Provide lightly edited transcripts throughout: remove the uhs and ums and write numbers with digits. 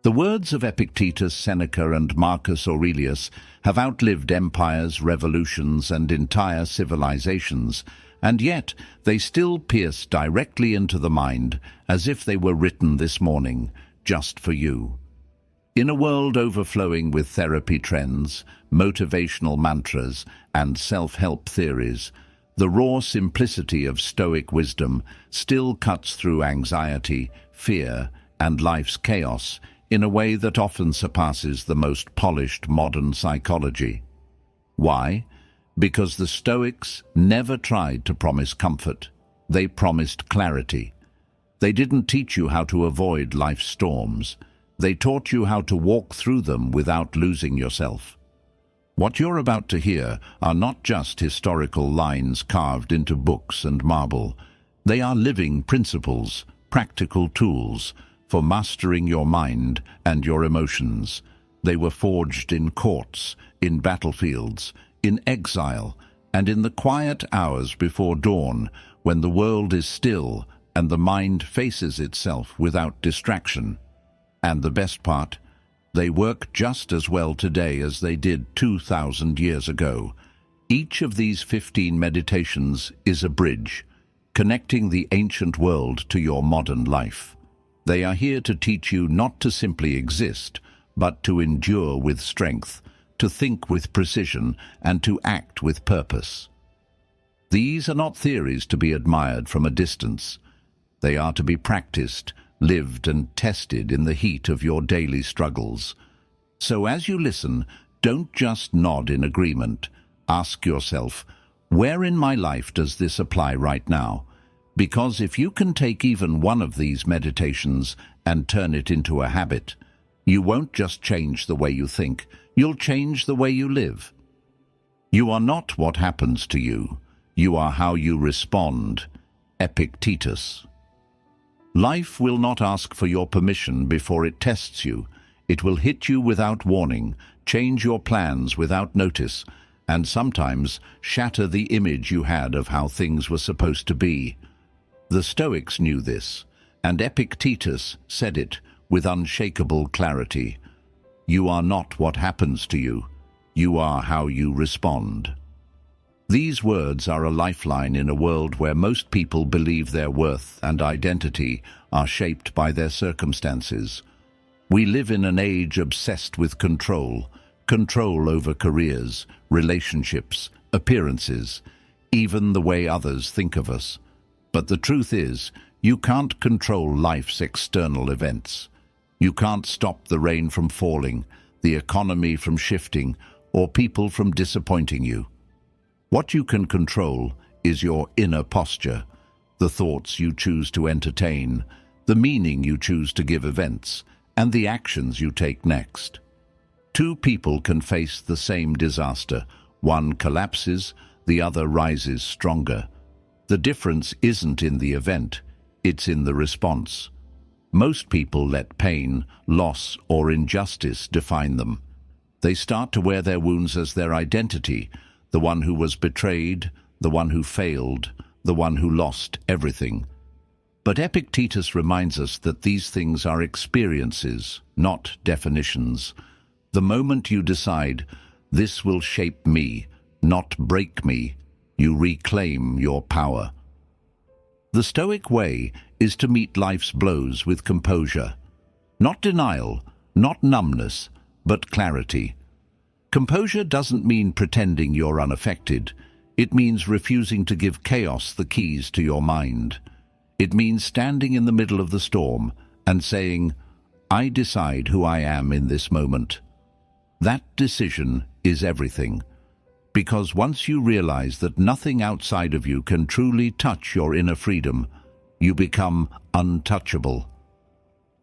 The words of Epictetus, Seneca, and Marcus Aurelius have outlived empires, revolutions, and entire civilizations, and yet they still pierce directly into the mind as if they were written this morning, just for you. In a world overflowing with therapy trends, motivational mantras, and self-help theories, the raw simplicity of Stoic wisdom still cuts through anxiety, fear, and life's chaos in a way that often surpasses the most polished modern psychology. Why? Because the Stoics never tried to promise comfort. They promised clarity. They didn't teach you how to avoid life's storms. They taught you how to walk through them without losing yourself. What you're about to hear are not just historical lines carved into books and marble. They are living principles, practical tools for mastering your mind and your emotions. They were forged in courts, in battlefields, in exile, and in the quiet hours before dawn, when the world is still and the mind faces itself without distraction. And the best part, they work just as well today as they did 2,000 years ago. Each of these 15 meditations is a bridge, connecting the ancient world to your modern life. They are here to teach you not to simply exist, but to endure with strength, to think with precision, and to act with purpose. These are not theories to be admired from a distance. They are to be practiced, lived and tested in the heat of your daily struggles. So as you listen, don't just nod in agreement. Ask yourself, where in my life does this apply right now? Because if you can take even one of these meditations and turn it into a habit, you won't just change the way you think, you'll change the way you live. You are not what happens to you. You are how you respond. Epictetus. Life will not ask for your permission before it tests you. It will hit you without warning, change your plans without notice, and sometimes shatter the image you had of how things were supposed to be. The Stoics knew this, and Epictetus said it with unshakable clarity. You are not what happens to you. You are how you respond. These words are a lifeline in a world where most people believe their worth and identity are shaped by their circumstances. We live in an age obsessed with control over careers, relationships, appearances, even the way others think of us. But the truth is, you can't control life's external events. You can't stop the rain from falling, the economy from shifting, or people from disappointing you. What you can control is your inner posture, the thoughts you choose to entertain, the meaning you choose to give events, and the actions you take next. Two people can face the same disaster. One collapses, the other rises stronger. The difference isn't in the event, it's in the response. Most people let pain, loss, or injustice define them. They start to wear their wounds as their identity, the one who was betrayed, the one who failed, the one who lost everything. But Epictetus reminds us that these things are experiences, not definitions. The moment you decide, this will shape me, not break me, you reclaim your power. The Stoic way is to meet life's blows with composure. Not denial, not numbness, but clarity. Composure doesn't mean pretending you're unaffected. It means refusing to give chaos the keys to your mind. It means standing in the middle of the storm and saying, I decide who I am in this moment. That decision is everything. Because once you realize that nothing outside of you can truly touch your inner freedom, you become untouchable.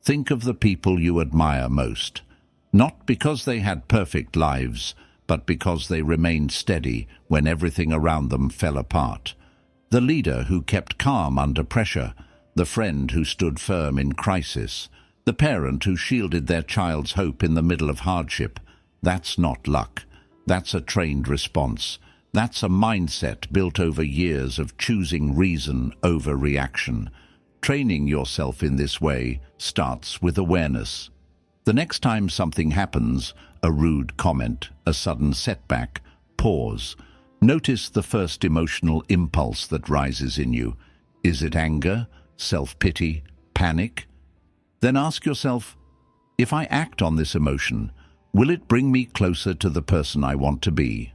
Think of the people you admire most. Not because they had perfect lives, but because they remained steady when everything around them fell apart. The leader who kept calm under pressure, the friend who stood firm in crisis, the parent who shielded their child's hope in the middle of hardship. That's not luck. That's a trained response. That's a mindset built over years of choosing reason over reaction. Training yourself in this way starts with awareness. The next time something happens, a rude comment, a sudden setback, pause. Notice the first emotional impulse that rises in you. Is it anger, self-pity, panic? Then ask yourself, if I act on this emotion, will it bring me closer to the person I want to be?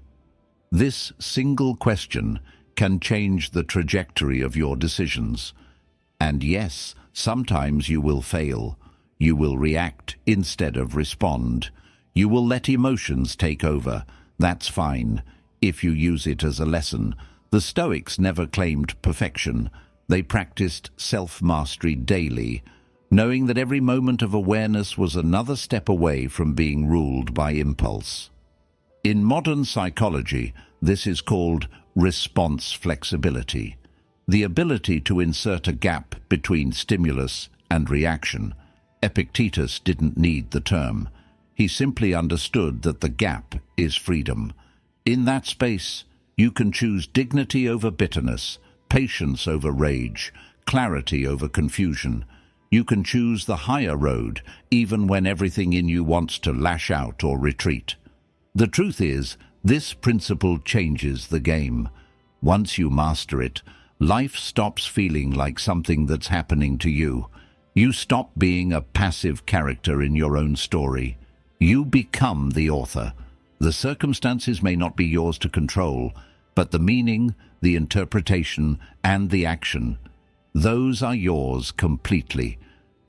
This single question can change the trajectory of your decisions. And yes, sometimes you will fail. You will react instead of respond. You will let emotions take over. That's fine, if you use it as a lesson. The Stoics never claimed perfection. They practiced self-mastery daily, knowing that every moment of awareness was another step away from being ruled by impulse. In modern psychology, this is called response flexibility, the ability to insert a gap between stimulus and reaction. Epictetus didn't need the term. He simply understood that the gap is freedom. In that space, you can choose dignity over bitterness, patience over rage, clarity over confusion. You can choose the higher road, even when everything in you wants to lash out or retreat. The truth is, this principle changes the game. Once you master it, life stops feeling like something that's happening to you. You stop being a passive character in your own story. You become the author. The circumstances may not be yours to control, but the meaning, the interpretation, and the action, those are yours completely.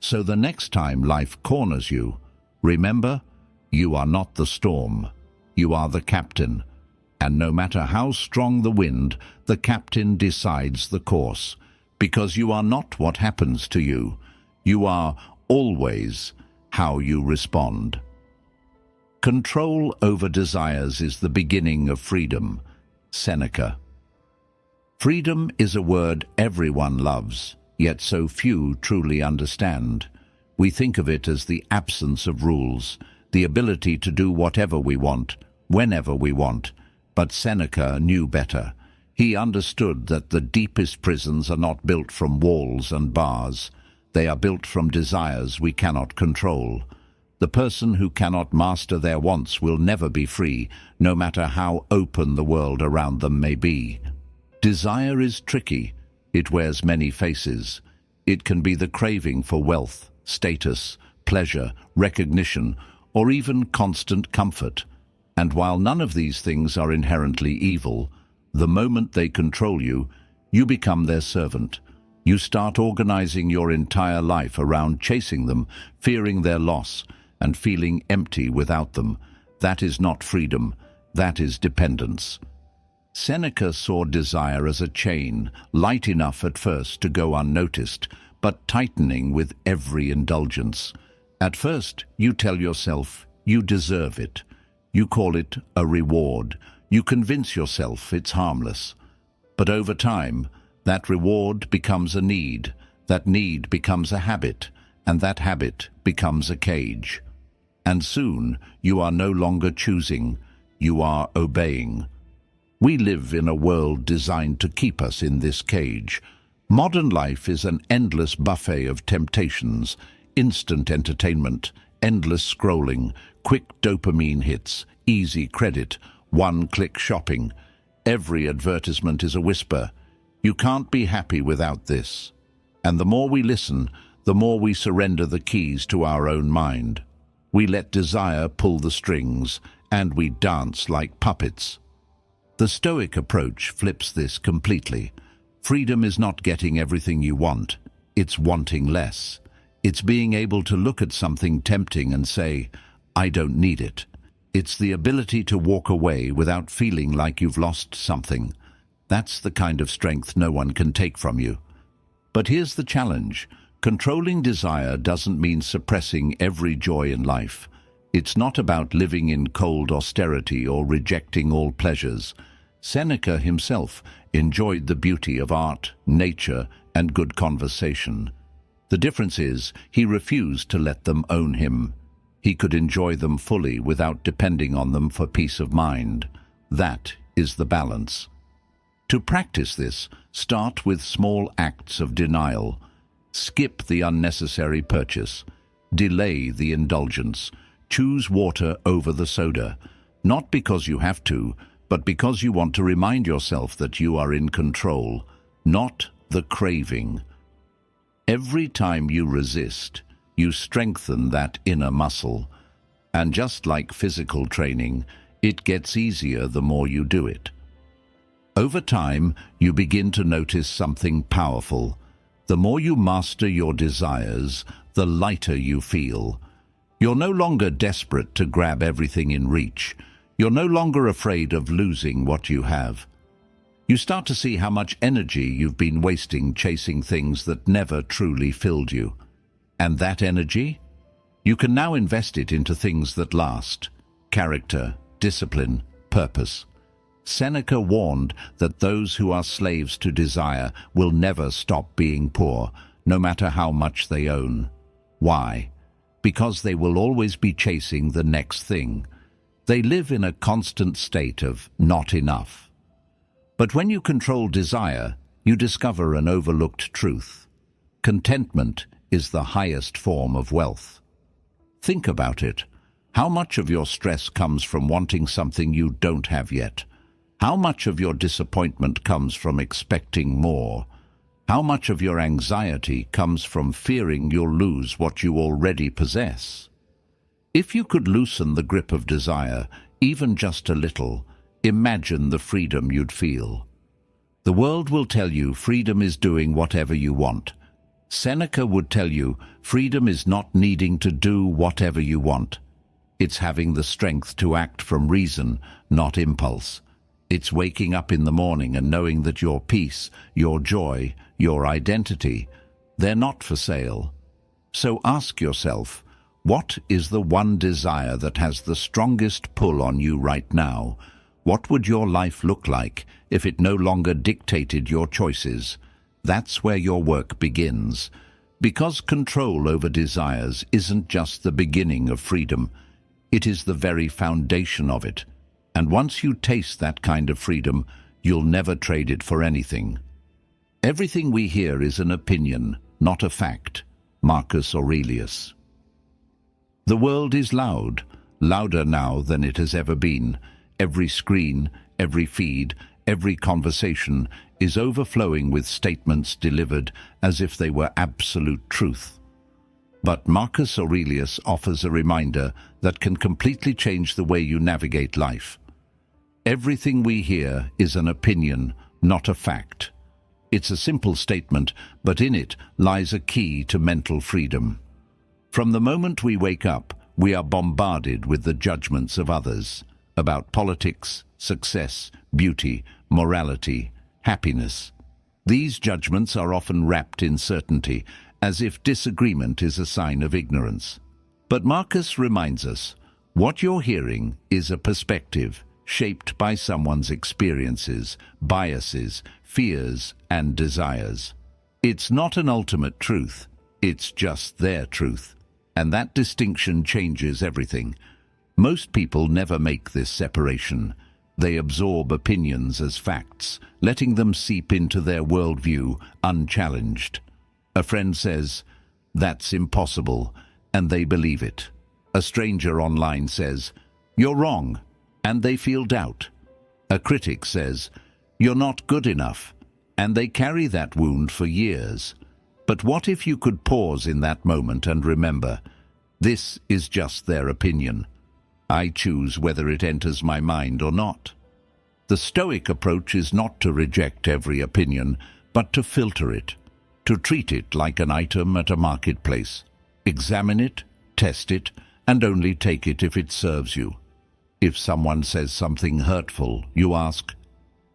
So the next time life corners you, remember, you are not the storm. You are the captain. And no matter how strong the wind, the captain decides the course. Because you are not what happens to you. You are always how you respond. Control over desires is the beginning of freedom. Seneca. Freedom is a word everyone loves, yet so few truly understand. We think of it as the absence of rules, the ability to do whatever we want, whenever we want. But Seneca knew better. He understood that the deepest prisons are not built from walls and bars. They are built from desires we cannot control. The person who cannot master their wants will never be free, no matter how open the world around them may be. Desire is tricky. It wears many faces. It can be the craving for wealth, status, pleasure, recognition, or even constant comfort. And while none of these things are inherently evil, the moment they control you, you become their servant. You start organizing your entire life around chasing them, fearing their loss, and feeling empty without them. That is not freedom. That is dependence. Seneca saw desire as a chain, light enough at first to go unnoticed, but tightening with every indulgence. At first, you tell yourself you deserve it. You call it a reward. You convince yourself it's harmless. But over time, that reward becomes a need. That need becomes a habit, and that habit becomes a cage. And soon, you are no longer choosing. You are obeying. We live in a world designed to keep us in this cage. Modern life is an endless buffet of temptations, instant entertainment, endless scrolling, quick dopamine hits, easy credit, one-click shopping. Every advertisement is a whisper. You can't be happy without this. And the more we listen, the more we surrender the keys to our own mind. We let desire pull the strings, and we dance like puppets. The Stoic approach flips this completely. Freedom is not getting everything you want. It's wanting less. It's being able to look at something tempting and say, I don't need it. It's the ability to walk away without feeling like you've lost something. That's the kind of strength no one can take from you. But here's the challenge. Controlling desire doesn't mean suppressing every joy in life. It's not about living in cold austerity or rejecting all pleasures. Seneca himself enjoyed the beauty of art, nature, and good conversation. The difference is, he refused to let them own him. He could enjoy them fully without depending on them for peace of mind. That is the balance. To practice this, start with small acts of denial. Skip the unnecessary purchase. Delay the indulgence. Choose water over the soda, not because you have to, but because you want to remind yourself that you are in control, not the craving. Every time you resist, you strengthen that inner muscle. And just like physical training, it gets easier the more you do it. Over time, you begin to notice something powerful. The more you master your desires, the lighter you feel. You're no longer desperate to grab everything in reach. You're no longer afraid of losing what you have. You start to see how much energy you've been wasting chasing things that never truly filled you. And that energy? You can now invest it into things that last: character, discipline, purpose. Seneca warned that those who are slaves to desire will never stop being poor, no matter how much they own. Why? Because they will always be chasing the next thing. They live in a constant state of not enough. But when you control desire, you discover an overlooked truth. Contentment is the highest form of wealth. Think about it. How much of your stress comes from wanting something you don't have yet? How much of your disappointment comes from expecting more? How much of your anxiety comes from fearing you'll lose what you already possess? If you could loosen the grip of desire, even just a little, imagine the freedom you'd feel. The world will tell you freedom is doing whatever you want. Seneca would tell you freedom is not needing to do whatever you want. It's having the strength to act from reason, not impulse. It's waking up in the morning and knowing that your peace, your joy, your identity, they're not for sale. So ask yourself, what is the one desire that has the strongest pull on you right now? What would your life look like if it no longer dictated your choices? That's where your work begins. Because control over desires isn't just the beginning of freedom, it is the very foundation of it. And once you taste that kind of freedom, you'll never trade it for anything. Everything we hear is an opinion, not a fact. Marcus Aurelius. The world is loud, louder now than it has ever been. Every screen, every feed, every conversation is overflowing with statements delivered as if they were absolute truth. But Marcus Aurelius offers a reminder that can completely change the way you navigate life. Everything we hear is an opinion, not a fact. It's a simple statement, but in it lies a key to mental freedom. From the moment we wake up, we are bombarded with the judgments of others about politics, success, beauty, morality, happiness. These judgments are often wrapped in certainty, as if disagreement is a sign of ignorance. But Marcus reminds us, what you're hearing is a perspective shaped by someone's experiences, biases, fears, and desires. It's not an ultimate truth, it's just their truth. And that distinction changes everything. Most people never make this separation. They absorb opinions as facts, letting them seep into their worldview unchallenged. A friend says, "That's impossible," and they believe it. A stranger online says, "You're wrong," and they feel doubt. A critic says, "You're not good enough," and they carry that wound for years. But what if you could pause in that moment and remember, this is just their opinion. I choose whether it enters my mind or not. The Stoic approach is not to reject every opinion, but to filter it, to treat it like an item at a marketplace. Examine it, test it, and only take it if it serves you. If someone says something hurtful, you ask,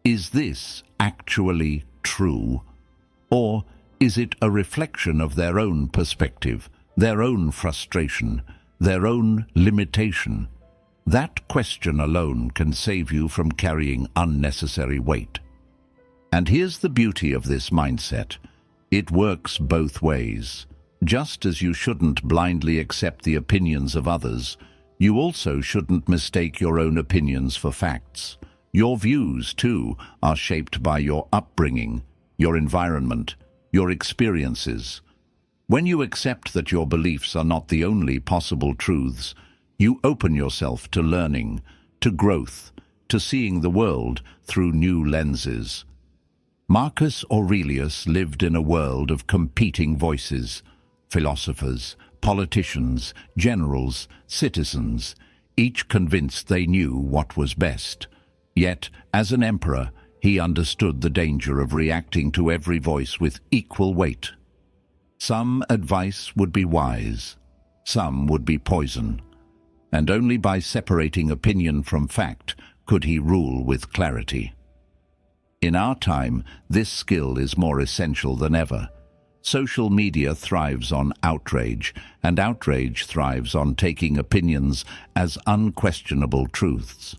is this actually true? Or is it a reflection of their own perspective, their own frustration, their own limitation? That question alone can save you from carrying unnecessary weight. And here's the beauty of this mindset. It works both ways. Just as you shouldn't blindly accept the opinions of others, you also shouldn't mistake your own opinions for facts. Your views, too, are shaped by your upbringing, your environment, your experiences. When you accept that your beliefs are not the only possible truths, you open yourself to learning, to growth, to seeing the world through new lenses. Marcus Aurelius lived in a world of competing voices: philosophers, politicians, generals, citizens, each convinced they knew what was best. Yet, as an emperor, he understood the danger of reacting to every voice with equal weight. Some advice would be wise, some would be poison, and only by separating opinion from fact could he rule with clarity. In our time, this skill is more essential than ever. Social media thrives on outrage, and outrage thrives on taking opinions as unquestionable truths.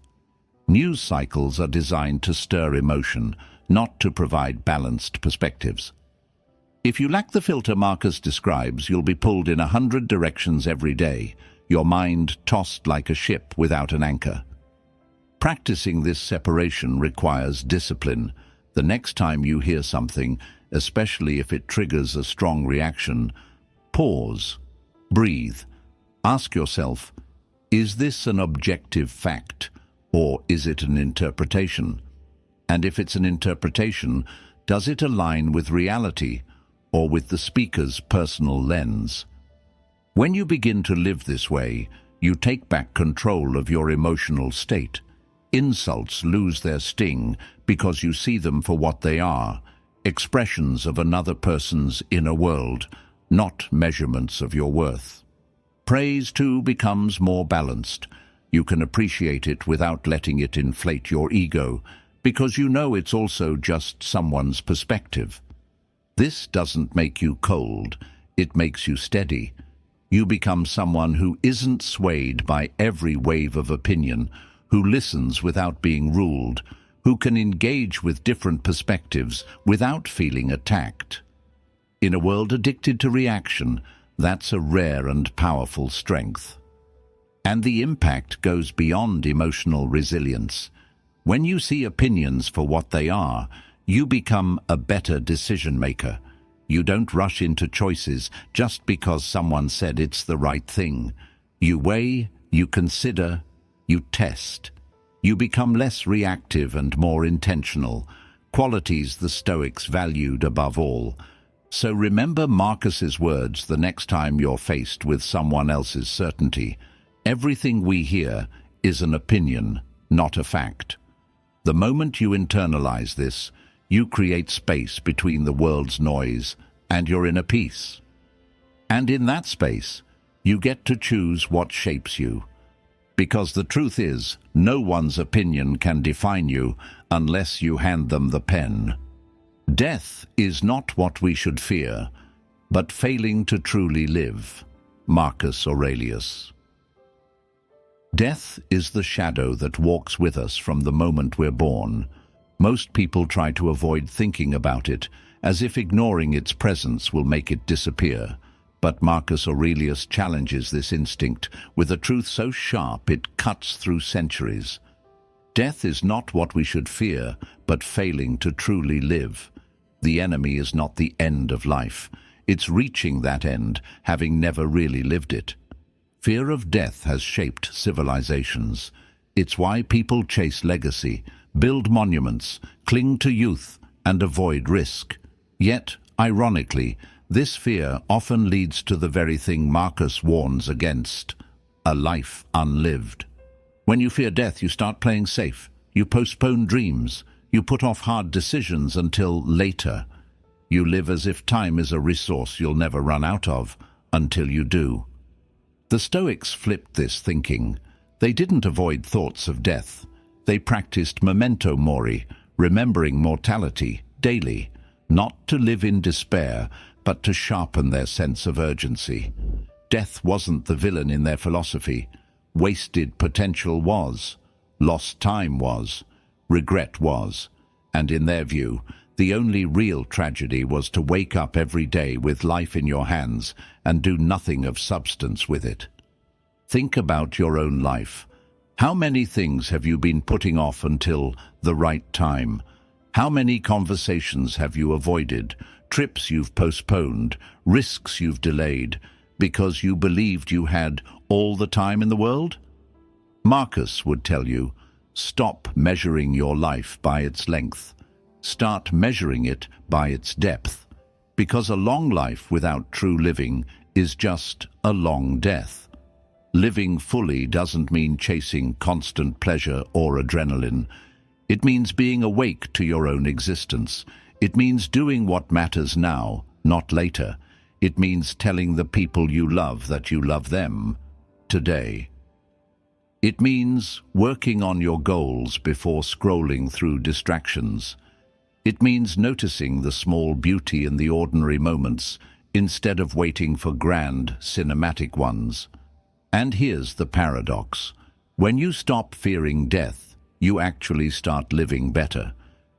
News cycles are designed to stir emotion, not to provide balanced perspectives. If you lack the filter Marcus describes, you'll be pulled in 100 directions every day, your mind tossed like a ship without an anchor. Practicing this separation requires discipline. The next time you hear something, especially if it triggers a strong reaction, pause, breathe, ask yourself, is this an objective fact, or is it an interpretation? And if it's an interpretation, does it align with reality or with the speaker's personal lens? When you begin to live this way, you take back control of your emotional state. Insults lose their sting because you see them for what they are, expressions of another person's inner world, not measurements of your worth. Praise, too, becomes more balanced. You can appreciate it without letting it inflate your ego, because you know it's also just someone's perspective. This doesn't make you cold, it makes you steady. You become someone who isn't swayed by every wave of opinion, who listens without being ruled, who can engage with different perspectives without feeling attacked. In a world addicted to reaction, that's a rare and powerful strength. And the impact goes beyond emotional resilience. When you see opinions for what they are, you become a better decision maker. You don't rush into choices just because someone said it's the right thing. You weigh, you consider, you test. You become less reactive and more intentional, qualities the Stoics valued above all. So remember Marcus's words the next time you're faced with someone else's certainty. Everything we hear is an opinion, not a fact. The moment you internalize this, you create space between the world's noise and your inner peace. And in that space, you get to choose what shapes you. Because the truth is, no one's opinion can define you unless you hand them the pen. Death is not what we should fear, but failing to truly live. Marcus Aurelius. Death is the shadow that walks with us from the moment we're born. Most people try to avoid thinking about it, as if ignoring its presence will make it disappear. But Marcus Aurelius challenges this instinct with a truth so sharp it cuts through centuries. Death is not what we should fear, but failing to truly live. The enemy is not the end of life. It's reaching that end, having never really lived it. Fear of death has shaped civilizations. It's why people chase legacy, build monuments, cling to youth, and avoid risk. Yet, ironically, this fear often leads to the very thing Marcus warns against: a life unlived. When you fear death, you start playing safe. You postpone dreams. You put off hard decisions until later. You live as if time is a resource you'll never run out of, until you do. The Stoics flipped this thinking. They didn't avoid thoughts of death. They practiced memento mori, remembering mortality, daily, not to live in despair, but to sharpen their sense of urgency. Death wasn't the villain in their philosophy. Wasted potential was. Lost time was. Regret was. And in their view, the only real tragedy was to wake up every day with life in your hands and do nothing of substance with it. Think about your own life. How many things have you been putting off until the right time? How many conversations have you avoided, trips you've postponed, risks you've delayed, because you believed you had all the time in the world? Marcus would tell you, stop measuring your life by its length. Start measuring it by its depth, because a long life without true living is just a long death. Living fully doesn't mean chasing constant pleasure or adrenaline. It means being awake to your own existence. It means doing what matters now, not later. It means telling the people you love that you love them today. It means working on your goals before scrolling through distractions. It means noticing the small beauty in the ordinary moments instead of waiting for grand, cinematic ones. And here's the paradox. When you stop fearing death, you actually start living better.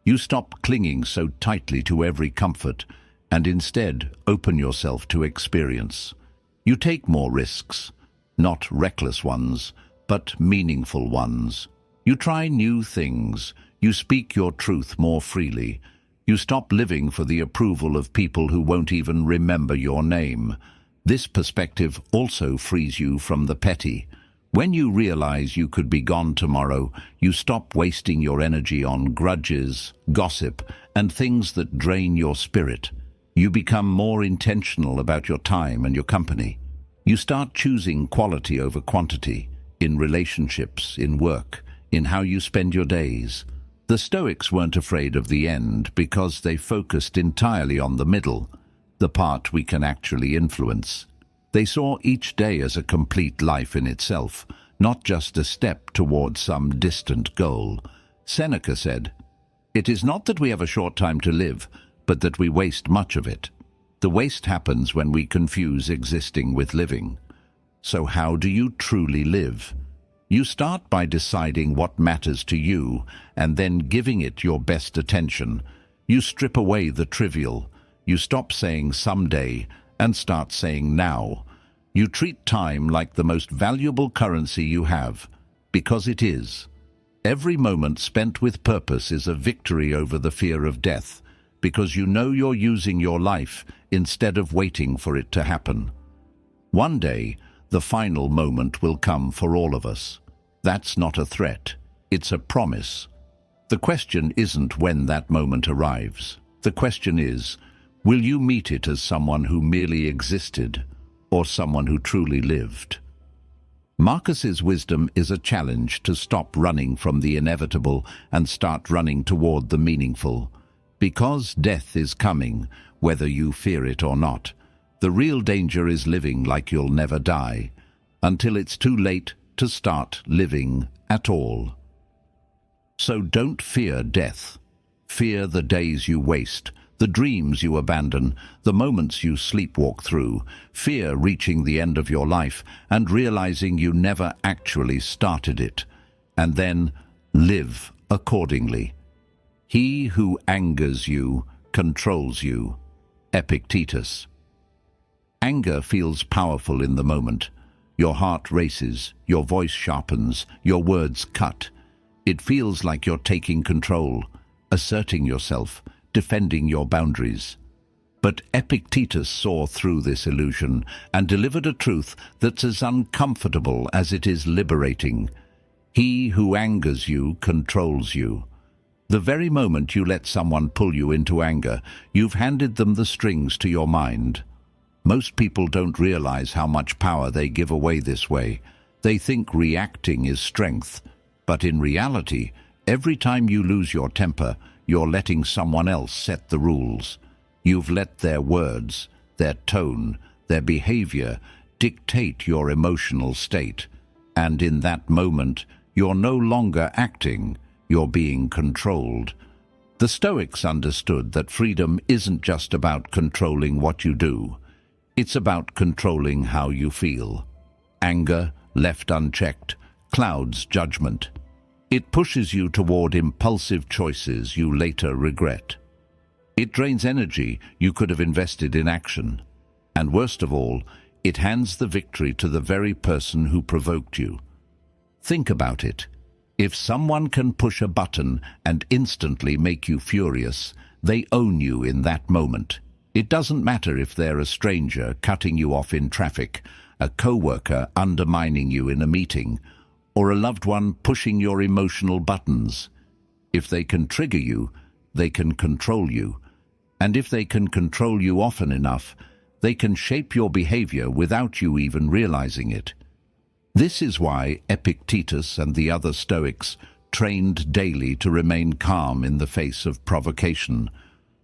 You stop clinging so tightly to every comfort and instead open yourself to experience. You take more risks, not reckless ones, but meaningful ones. You try new things. You speak your truth more freely. You stop living for the approval of people who won't even remember your name. This perspective also frees you from the petty. When you realize you could be gone tomorrow, you stop wasting your energy on grudges, gossip, and things that drain your spirit. You become more intentional about your time and your company. You start choosing quality over quantity, in relationships, in work, in how you spend your days. The Stoics weren't afraid of the end because they focused entirely on the middle, the part we can actually influence. They saw each day as a complete life in itself, not just a step towards some distant goal. Seneca said, "It is not that we have a short time to live, but that we waste much of it. The waste happens when we confuse existing with living." So how do you truly live? You start by deciding what matters to you and then giving it your best attention. You strip away the trivial. You stop saying someday and start saying now. You treat time like the most valuable currency you have, because it is. Every moment spent with purpose is a victory over the fear of death, because you know you're using your life instead of waiting for it to happen. One day, the final moment will come for all of us. That's not a threat, it's a promise. The question isn't when that moment arrives. The question is, will you meet it as someone who merely existed, or someone who truly lived? Marcus's wisdom is a challenge to stop running from the inevitable and start running toward the meaningful. Because death is coming, whether you fear it or not. The real danger is living like you'll never die, until it's too late to start living at all. So don't fear death. Fear the days you waste, the dreams you abandon, the moments you sleepwalk through. Fear reaching the end of your life and realizing you never actually started it. And then live accordingly. He who angers you controls you. Epictetus. Anger feels powerful in the moment. Your heart races, your voice sharpens, your words cut. It feels like you're taking control, asserting yourself, defending your boundaries. But Epictetus saw through this illusion and delivered a truth that's as uncomfortable as it is liberating. He who angers you controls you. The very moment you let someone pull you into anger, you've handed them the strings to your mind. Most people don't realize how much power they give away this way. They think reacting is strength, but in reality, every time you lose your temper, you're letting someone else set the rules. You've let their words, their tone, their behavior dictate your emotional state. And in that moment, you're no longer acting, you're being controlled. The Stoics understood that freedom isn't just about controlling what you do. It's about controlling how you feel. Anger, left unchecked, clouds judgment. It pushes you toward impulsive choices you later regret. It drains energy you could have invested in action. And worst of all, it hands the victory to the very person who provoked you. Think about it. If someone can push a button and instantly make you furious, they own you in that moment. It doesn't matter if they're a stranger cutting you off in traffic, a co-worker undermining you in a meeting, or a loved one pushing your emotional buttons. If they can trigger you, they can control you. And if they can control you often enough, they can shape your behavior without you even realizing it. This is why Epictetus and the other Stoics trained daily to remain calm in the face of provocation,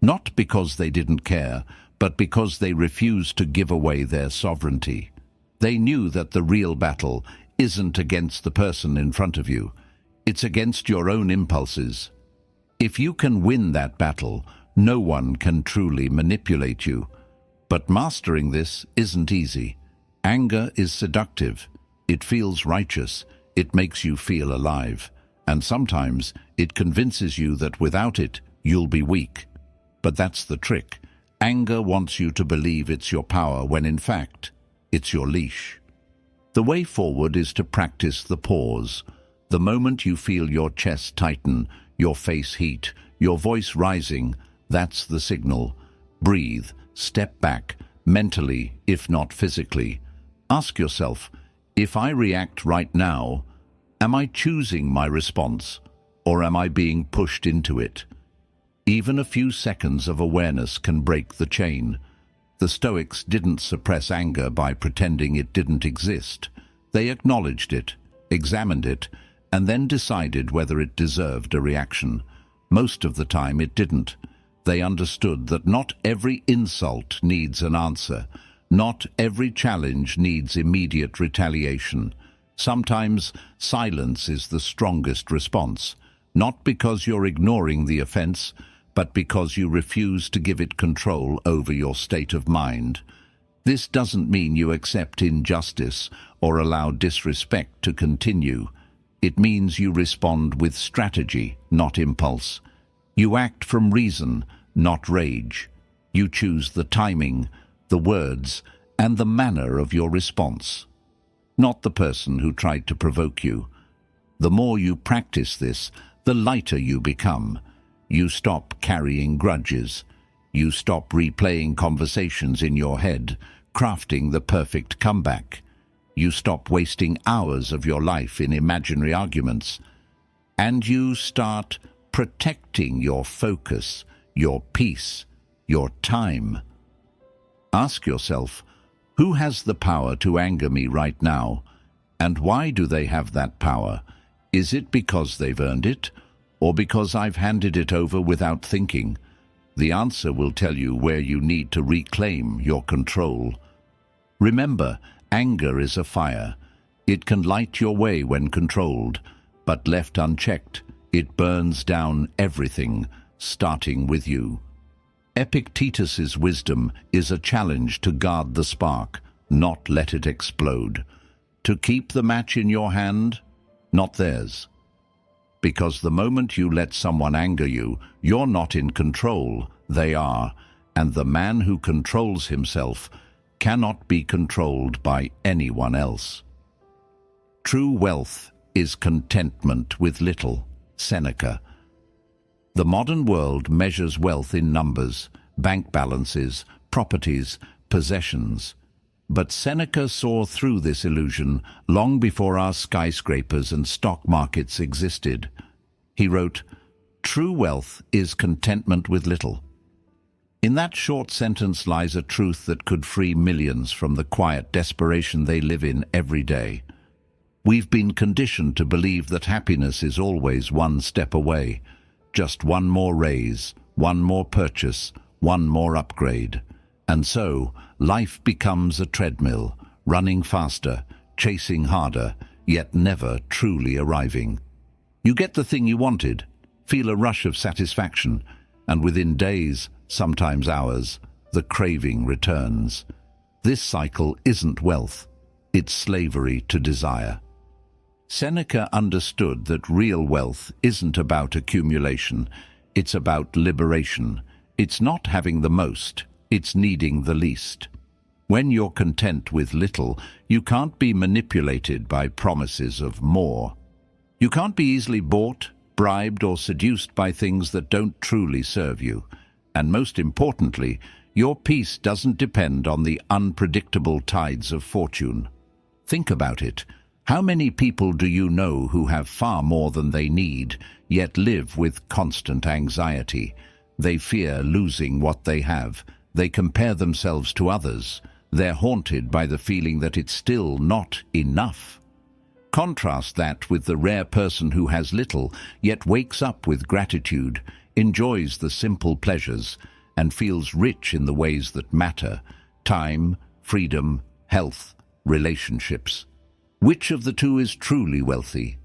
not because they didn't care, but because they refused to give away their sovereignty. They knew that the real battle isn't against the person in front of you, it's against your own impulses. If you can win that battle, no one can truly manipulate you. But mastering this isn't easy. Anger is seductive. It feels righteous. It makes you feel alive. And sometimes it convinces you that without it, you'll be weak. But that's the trick. Anger wants you to believe it's your power when in fact, it's your leash. The way forward is to practice the pause. The moment you feel your chest tighten, your face heat, your voice rising, that's the signal. Breathe, step back, mentally, if not physically. Ask yourself, if I react right now, am I choosing my response, or am I being pushed into it? Even a few seconds of awareness can break the chain. The Stoics didn't suppress anger by pretending it didn't exist. They acknowledged it, examined it, and then decided whether it deserved a reaction. Most of the time it didn't. They understood that not every insult needs an answer. Not every challenge needs immediate retaliation. Sometimes silence is the strongest response, not because you're ignoring the offense, but because you refuse to give it control over your state of mind. This doesn't mean you accept injustice or allow disrespect to continue. It means you respond with strategy, not impulse. You act from reason, not rage. You choose the timing, the words, and the manner of your response, not the person who tried to provoke you. The more you practice this, the lighter you become. You stop carrying grudges. You stop replaying conversations in your head, crafting the perfect comeback. You stop wasting hours of your life in imaginary arguments. And you start protecting your focus, your peace, your time. Ask yourself, who has the power to anger me right now? And why do they have that power? Is it because they've earned it, or because I've handed it over without thinking? The answer will tell you where you need to reclaim your control. Remember, anger is a fire. It can light your way when controlled, but left unchecked, it burns down everything, starting with you. Epictetus's wisdom is a challenge to guard the spark, not let it explode. To keep the match in your hand, not theirs. Because the moment you let someone anger you, you're not in control, they are, and the man who controls himself cannot be controlled by anyone else. True wealth is contentment with little. Seneca. The modern world measures wealth in numbers, bank balances, properties, possessions. But Seneca saw through this illusion long before our skyscrapers and stock markets existed. He wrote, "True wealth is contentment with little." In that short sentence lies a truth that could free millions from the quiet desperation they live in every day. We've been conditioned to believe that happiness is always one step away, just one more raise, one more purchase, one more upgrade. And so, life becomes a treadmill, running faster, chasing harder, yet never truly arriving. You get the thing you wanted, feel a rush of satisfaction, and within days, sometimes hours, the craving returns. This cycle isn't wealth, it's slavery to desire. Seneca understood that real wealth isn't about accumulation, it's about liberation. It's not having the most, it's needing the least. When you're content with little, you can't be manipulated by promises of more. You can't be easily bought, bribed, or seduced by things that don't truly serve you. And most importantly, Your peace doesn't depend on the unpredictable tides of fortune. Think about it. How many people do you know who have far more than they need, yet live with constant anxiety? They fear losing what they have. They compare themselves to others. They're haunted by the feeling that it's still not enough. Contrast that with the rare person who has little, yet wakes up with gratitude, enjoys the simple pleasures, and feels rich in the ways that matter: time, freedom, health, relationships. Which of the two is truly wealthy?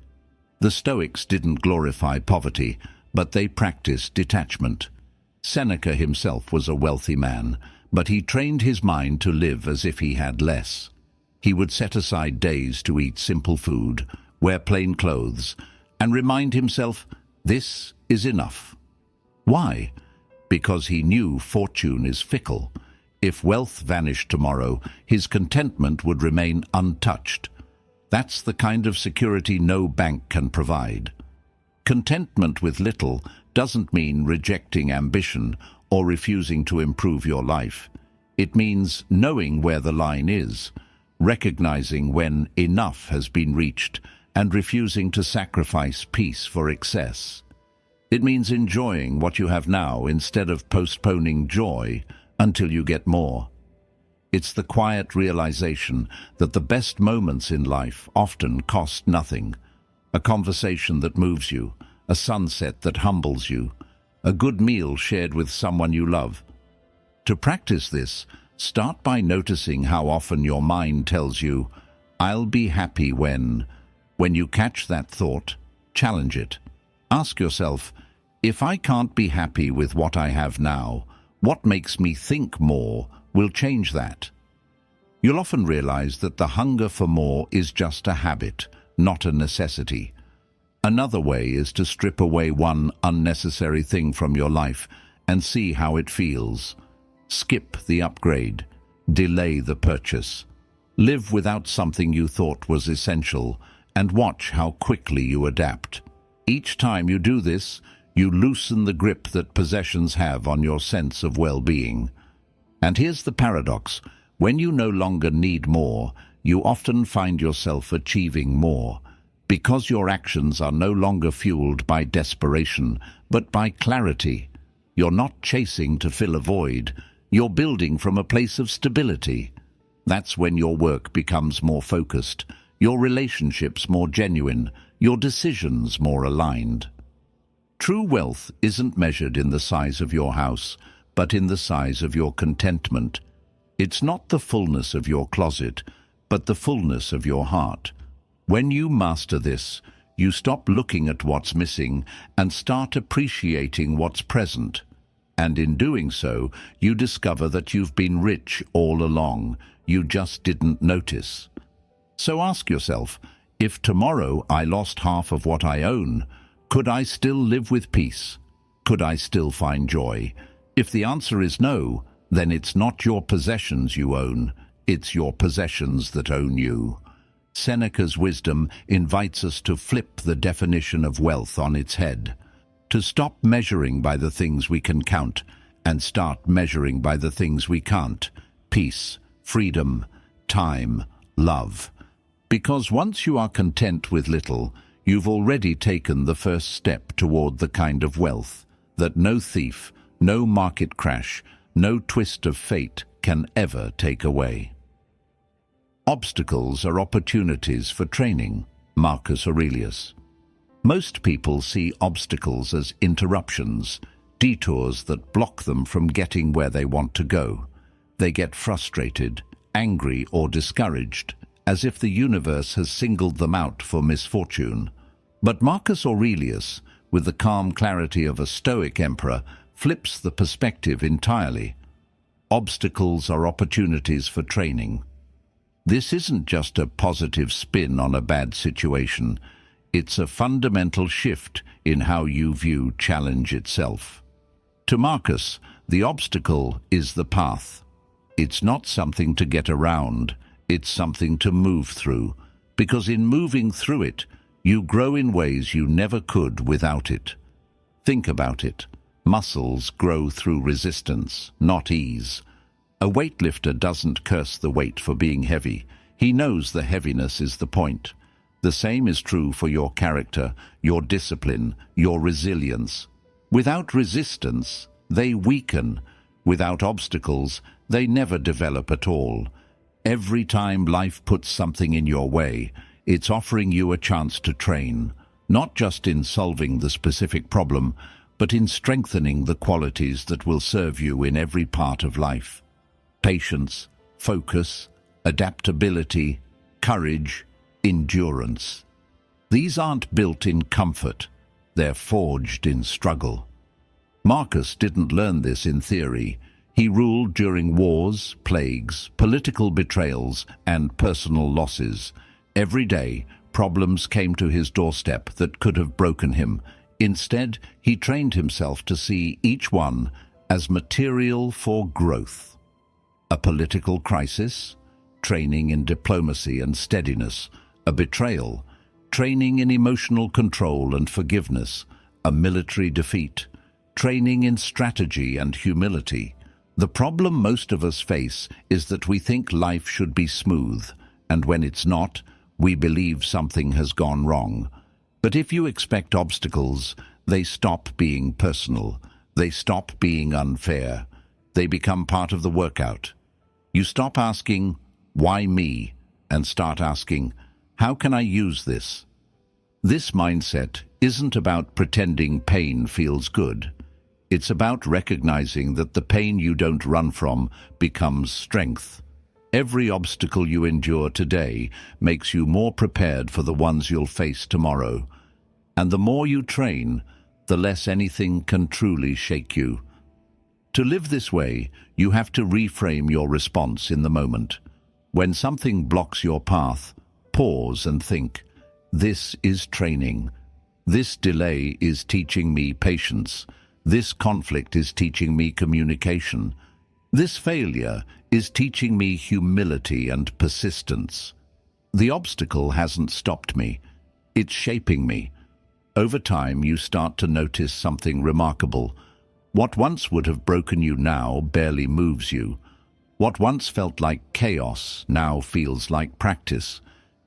The Stoics didn't glorify poverty, but they practiced detachment. Seneca himself was a wealthy man, but he trained his mind to live as if he had less. He would set aside days to eat simple food, wear plain clothes, and remind himself, "This is enough." Why? Because he knew fortune is fickle. If wealth vanished tomorrow, his contentment would remain untouched. That's the kind of security no bank can provide. Contentment with little doesn't mean rejecting ambition or refusing to improve your life. It means knowing where the line is, recognizing when enough has been reached, and refusing to sacrifice peace for excess. It means enjoying what you have now instead of postponing joy until you get more. It's the quiet realization that the best moments in life often cost nothing. A conversation that moves you, a sunset that humbles you, a good meal shared with someone you love. To practice this, start by noticing how often your mind tells you, "I'll be happy when." When you catch that thought, challenge it. Ask yourself, if I can't be happy with what I have now, what makes me think more will change that? You'll often realize that the hunger for more is just a habit, not a necessity. Another way is to strip away one unnecessary thing from your life and see how it feels. Skip the upgrade. Delay the purchase. Live without something you thought was essential and watch how quickly you adapt. Each time you do this, you loosen the grip that possessions have on your sense of well-being. And here's the paradox. When you no longer need more, you often find yourself achieving more, because your actions are no longer fueled by desperation, but by clarity. You're not chasing to fill a void. You're building from a place of stability. That's when your work becomes more focused, your relationships more genuine, your decisions more aligned. True wealth isn't measured in the size of your house, but in the size of your contentment. It's not the fullness of your closet, but the fullness of your heart. When you master this, you stop looking at what's missing and start appreciating what's present. And in doing so, you discover that you've been rich all along. You just didn't notice. So ask yourself, if tomorrow I lost half of what I own, could I still live with peace? Could I still find joy? If the answer is no, then it's not your possessions you own, it's your possessions that own you. Seneca's wisdom invites us to flip the definition of wealth on its head, to stop measuring by the things we can count and start measuring by the things we can't: peace, freedom, time, love. Because once you are content with little, you've already taken the first step toward the kind of wealth that no thief, no market crash, no twist of fate can ever take away. Obstacles are opportunities for training. Marcus Aurelius. Most people see obstacles as interruptions, detours that block them from getting where they want to go. They get frustrated, angry, or discouraged, as if the universe has singled them out for misfortune. But Marcus Aurelius, with the calm clarity of a Stoic emperor, flips the perspective entirely. Obstacles are opportunities for training. This isn't just a positive spin on a bad situation. It's a fundamental shift in how you view challenge itself. To Marcus, the obstacle is the path. It's not something to get around, it's something to move through, because in moving through it, you grow in ways you never could without it. Think about it. Muscles grow through resistance, not ease. A weightlifter doesn't curse the weight for being heavy. He knows the heaviness is the point. The same is true for your character, your discipline, your resilience. Without resistance, they weaken. Without obstacles, they never develop at all. Every time life puts something in your way, it's offering you a chance to train, not just in solving the specific problem, but in strengthening the qualities that will serve you in every part of life. Patience, focus, adaptability, courage, endurance. These aren't built in comfort, they're forged in struggle. Marcus didn't learn this in theory. He ruled during wars, plagues, political betrayals, and personal losses. Every day, problems came to his doorstep that could have broken him. Instead, he trained himself to see each one as material for growth. A political crisis, training in diplomacy and steadiness. A betrayal, training in emotional control and forgiveness. A military defeat, training in strategy and humility. The problem most of us face is that we think life should be smooth, and when it's not, we believe something has gone wrong. But if you expect obstacles, they stop being personal. They stop being unfair. They become part of the workout. You stop asking, "Why me?" and start asking, "How can I use this?" This mindset isn't about pretending pain feels good. It's about recognizing that the pain you don't run from becomes strength. Every obstacle you endure today makes you more prepared for the ones you'll face tomorrow. And the more you train, the less anything can truly shake you. To live this way, you have to reframe your response in the moment. When something blocks your path, pause and think, "This is training. This delay is teaching me patience. This conflict is teaching me communication. This failure is teaching me humility and persistence." The obstacle hasn't stopped me. It's shaping me. Over time, you start to notice something remarkable. What once would have broken you now barely moves you. What once felt like chaos now feels like practice.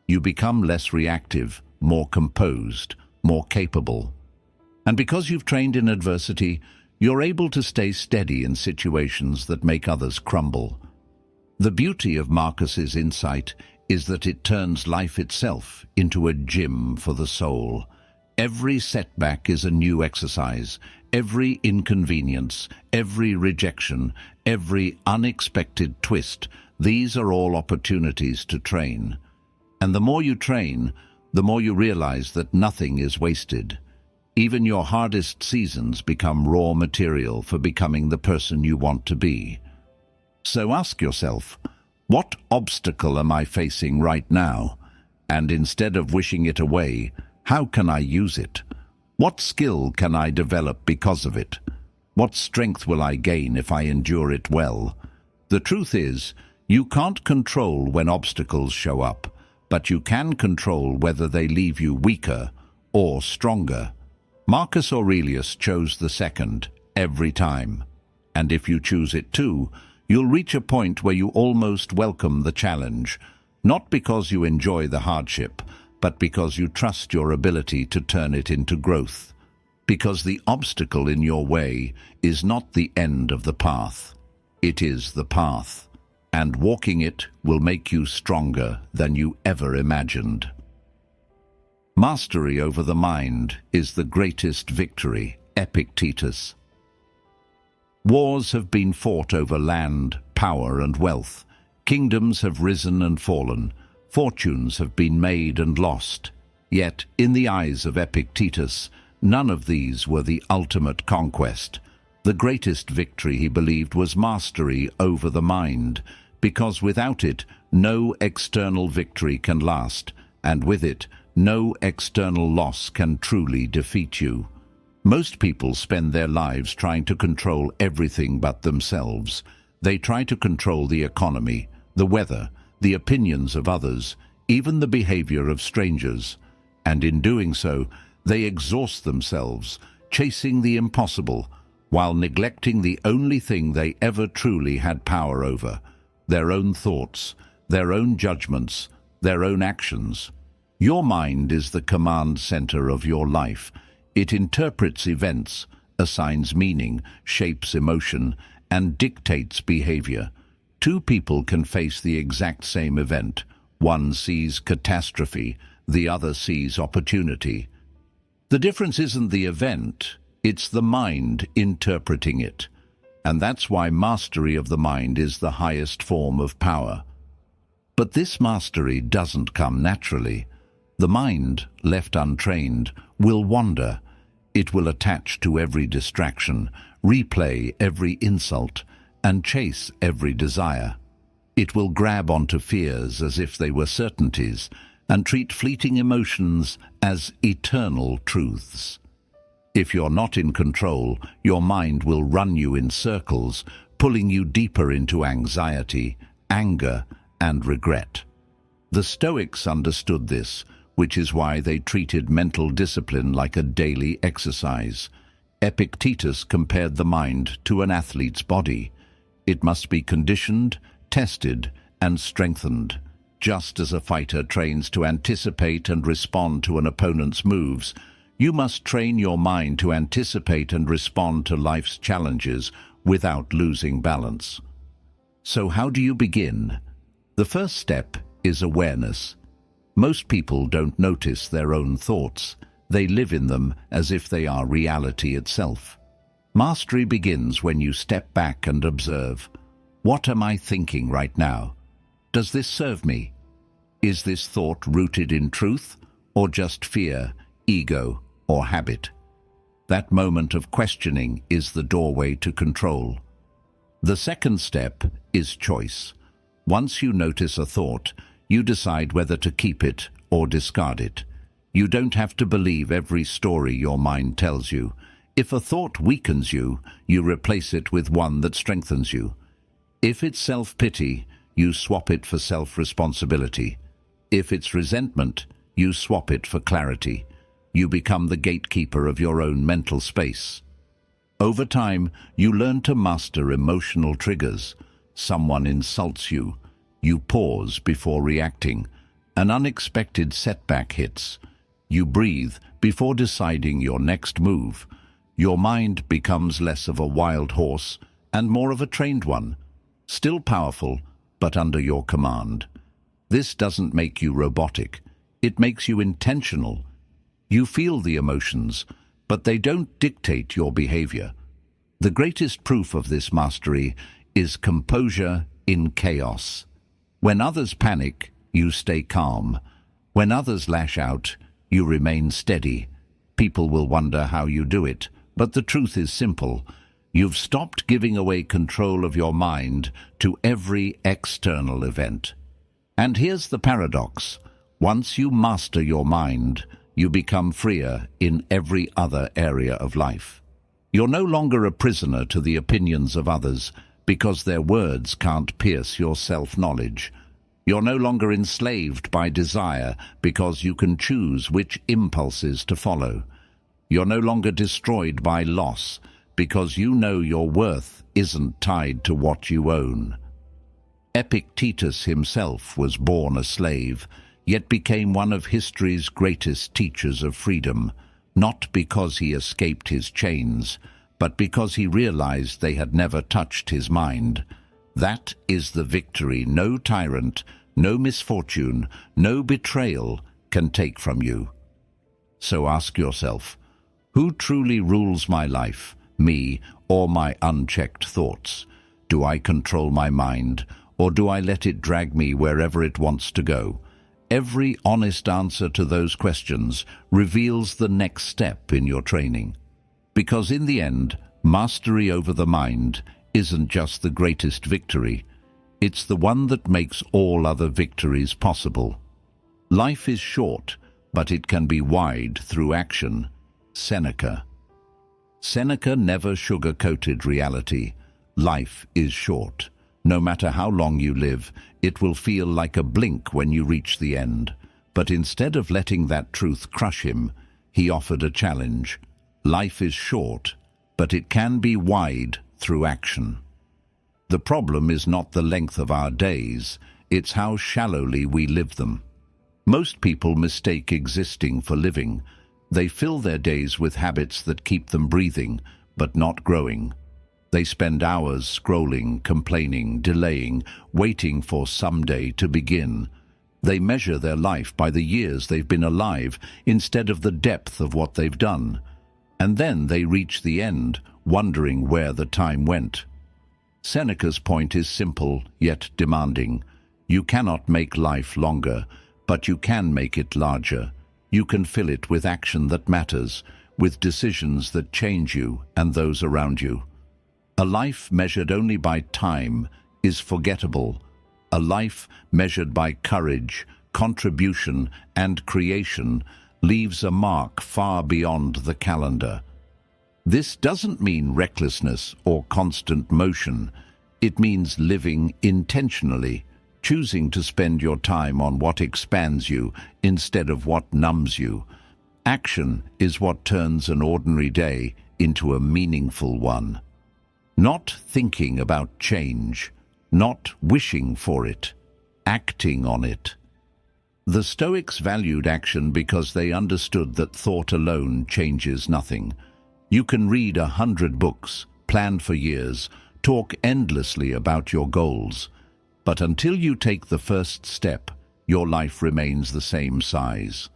You become less reactive, more composed, more capable. And because you've trained in adversity, you're able to stay steady in situations that make others crumble. The beauty of Marcus's insight is that it turns life itself into a gym for the soul. Every setback is a new exercise. Every inconvenience, every rejection, every unexpected twist, these are all opportunities to train. And the more you train, the more you realize that nothing is wasted. Even your hardest seasons become raw material for becoming the person you want to be. So ask yourself, what obstacle am I facing right now? And instead of wishing it away, how can I use it? What skill can I develop because of it? What strength will I gain if I endure it well? The truth is, you can't control when obstacles show up, but you can control whether they leave you weaker or stronger. Marcus Aurelius chose the second every time. And if you choose it too, you'll reach a point where you almost welcome the challenge, not because you enjoy the hardship, but because you trust your ability to turn it into growth. Because the obstacle in your way is not the end of the path. It is the path. And walking it will make you stronger than you ever imagined. Mastery over the mind is the greatest victory. Epictetus. Wars have been fought over land, power, and wealth. Kingdoms have risen and fallen. Fortunes have been made and lost. Yet, in the eyes of Epictetus, none of these were the ultimate conquest. The greatest victory, he believed, was mastery over the mind, because without it, no external victory can last, and with it, no external loss can truly defeat you. Most people spend their lives trying to control everything but themselves. They try to control the economy, the weather, the opinions of others, even the behavior of strangers. And in doing so, they exhaust themselves, chasing the impossible, while neglecting the only thing they ever truly had power over: their own thoughts, their own judgments, their own actions. Your mind is the command center of your life. It interprets events, assigns meaning, shapes emotion, and dictates behavior. Two people can face the exact same event. One sees catastrophe, the other sees opportunity. The difference isn't the event, it's the mind interpreting it. And that's why mastery of the mind is the highest form of power. But this mastery doesn't come naturally. The mind, left untrained, will wander. It will attach to every distraction, replay every insult, and chase every desire. It will grab onto fears as if they were certainties, and treat fleeting emotions as eternal truths. If you're not in control, your mind will run you in circles, pulling you deeper into anxiety, anger, and regret. The Stoics understood this, which is why they treated mental discipline like a daily exercise. Epictetus compared the mind to an athlete's body. It must be conditioned, tested, and strengthened. Just as a fighter trains to anticipate and respond to an opponent's moves, you must train your mind to anticipate and respond to life's challenges without losing balance. So how do you begin? The first step is awareness. Most people don't notice their own thoughts. They live in them as if they are reality itself. Mastery begins when you step back and observe. What am I thinking right now? Does this serve me? Is this thought rooted in truth, or just fear, ego, or habit? That moment of questioning is the doorway to control. The second step is choice. Once you notice a thought, you decide whether to keep it or discard it. You don't have to believe every story your mind tells you. If a thought weakens you, you replace it with one that strengthens you. If it's self-pity, you swap it for self-responsibility. If it's resentment, you swap it for clarity. You become the gatekeeper of your own mental space. Over time, you learn to master emotional triggers. Someone insults you. You pause before reacting. An unexpected setback hits. You breathe before deciding your next move. Your mind becomes less of a wild horse and more of a trained one. Still powerful, but under your command. This doesn't make you robotic. It makes you intentional. You feel the emotions, but they don't dictate your behavior. The greatest proof of this mastery is composure in chaos. When others panic, you stay calm. When others lash out, you remain steady. People will wonder how you do it, but the truth is simple. You've stopped giving away control of your mind to every external event. And here's the paradox. Once you master your mind, you become freer in every other area of life. You're no longer a prisoner to the opinions of others because their words can't pierce your self-knowledge. You're no longer enslaved by desire because you can choose which impulses to follow. You're no longer destroyed by loss because you know your worth isn't tied to what you own. Epictetus himself was born a slave, yet became one of history's greatest teachers of freedom, not because he escaped his chains, but because he realized they had never touched his mind. That is the victory no tyrant, no misfortune, no betrayal can take from you. So ask yourself, who truly rules my life, me or my unchecked thoughts? Do I control my mind, or do I let it drag me wherever it wants to go? Every honest answer to those questions reveals the next step in your training. Because in the end, mastery over the mind isn't just the greatest victory, it's the one that makes all other victories possible. Life is short, but it can be wide through action. Seneca. Seneca never sugar-coated reality. Life is short. No matter how long you live, it will feel like a blink when you reach the end. But instead of letting that truth crush him, he offered a challenge. Life is short. but it can be wide through action. The problem is not the length of our days, it's how shallowly we live them. Most people mistake existing for living. They fill their days with habits that keep them breathing, but not growing. They spend hours scrolling, complaining, delaying, waiting for someday to begin. They measure their life by the years they've been alive instead of the depth of what they've done. And then they reach the end, wondering where the time went. Seneca's point is simple, yet demanding. You cannot make life longer, but you can make it larger. You can fill it with action that matters, with decisions that change you and those around you. A life measured only by time is forgettable. A life measured by courage, contribution, and creation leaves a mark far beyond the calendar. This doesn't mean recklessness or constant motion. It means living intentionally, choosing to spend your time on what expands you instead of what numbs you. Action is what turns an ordinary day into a meaningful one. Not thinking about change, not wishing for it, acting on it. The Stoics valued action because they understood that thought alone changes nothing. You can read 100 books, plan for years, talk endlessly about your goals, but until you take the first step, your life remains the same size.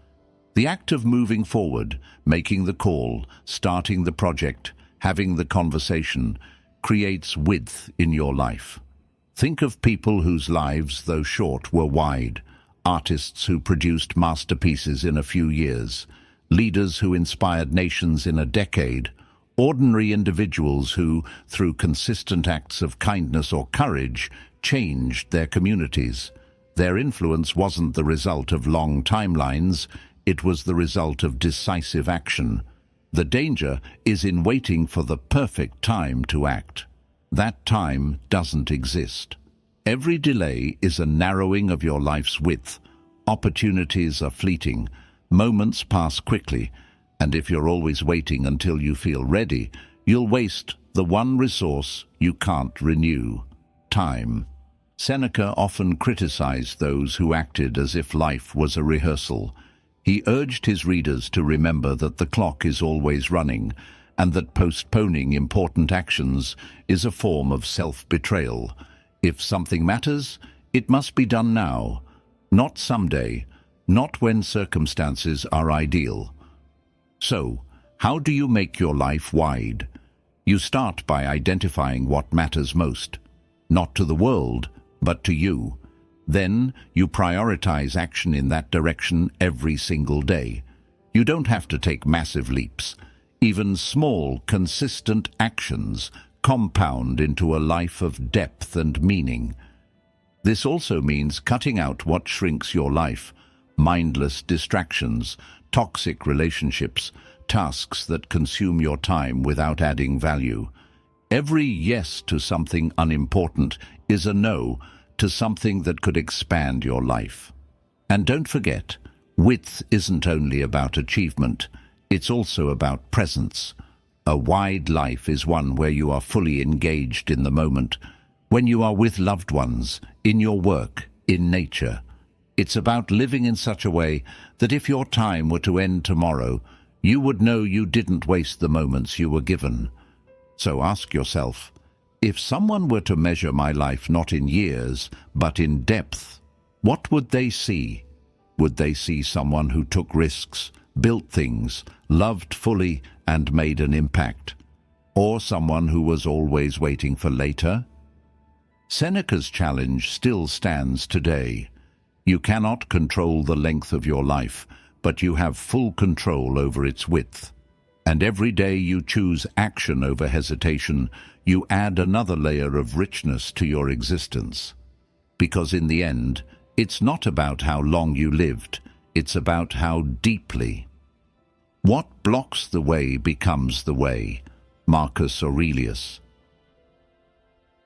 The act of moving forward, making the call, starting the project, having the conversation, creates width in your life. Think of people whose lives, though short, were wide. Artists who produced masterpieces in a few years. Leaders who inspired nations in a decade. Ordinary individuals who, through consistent acts of kindness or courage, changed their communities. Their influence wasn't the result of long timelines, it was the result of decisive action. The danger is in waiting for the perfect time to act. That time doesn't exist. Every delay is a narrowing of your life's width. Opportunities are fleeting. Moments pass quickly. And if you're always waiting until you feel ready, you'll waste the one resource you can't renew: time. Seneca often criticized those who acted as if life was a rehearsal. He urged his readers to remember that the clock is always running, and that postponing important actions is a form of self-betrayal. If something matters, it must be done now, not someday, not when circumstances are ideal. So, how do you make your life wide? You start by identifying what matters most, not to the world, but to you. Then you prioritize action in that direction every single day. You don't have to take massive leaps. Even small, consistent actions compound into a life of depth and meaning. This also means cutting out what shrinks your life: mindless distractions, toxic relationships, tasks that consume your time without adding value. Every yes to something unimportant is a no to something that could expand your life. And don't forget, width isn't only about achievement, it's also about presence. A wide life is one where you are fully engaged in the moment, when you are with loved ones, in your work, in nature. It's about living in such a way that if your time were to end tomorrow, you would know you didn't waste the moments you were given. So ask yourself, if someone were to measure my life not in years, but in depth, what would they see? Would they see someone who took risks, built things, loved fully, and made an impact? Or someone who was always waiting for later? Seneca's challenge still stands today. You cannot control the length of your life, but you have full control over its width. And every day you choose action over hesitation, you add another layer of richness to your existence. Because in the end, it's not about how long you lived, it's about how deeply. What blocks the way becomes the way. Marcus Aurelius.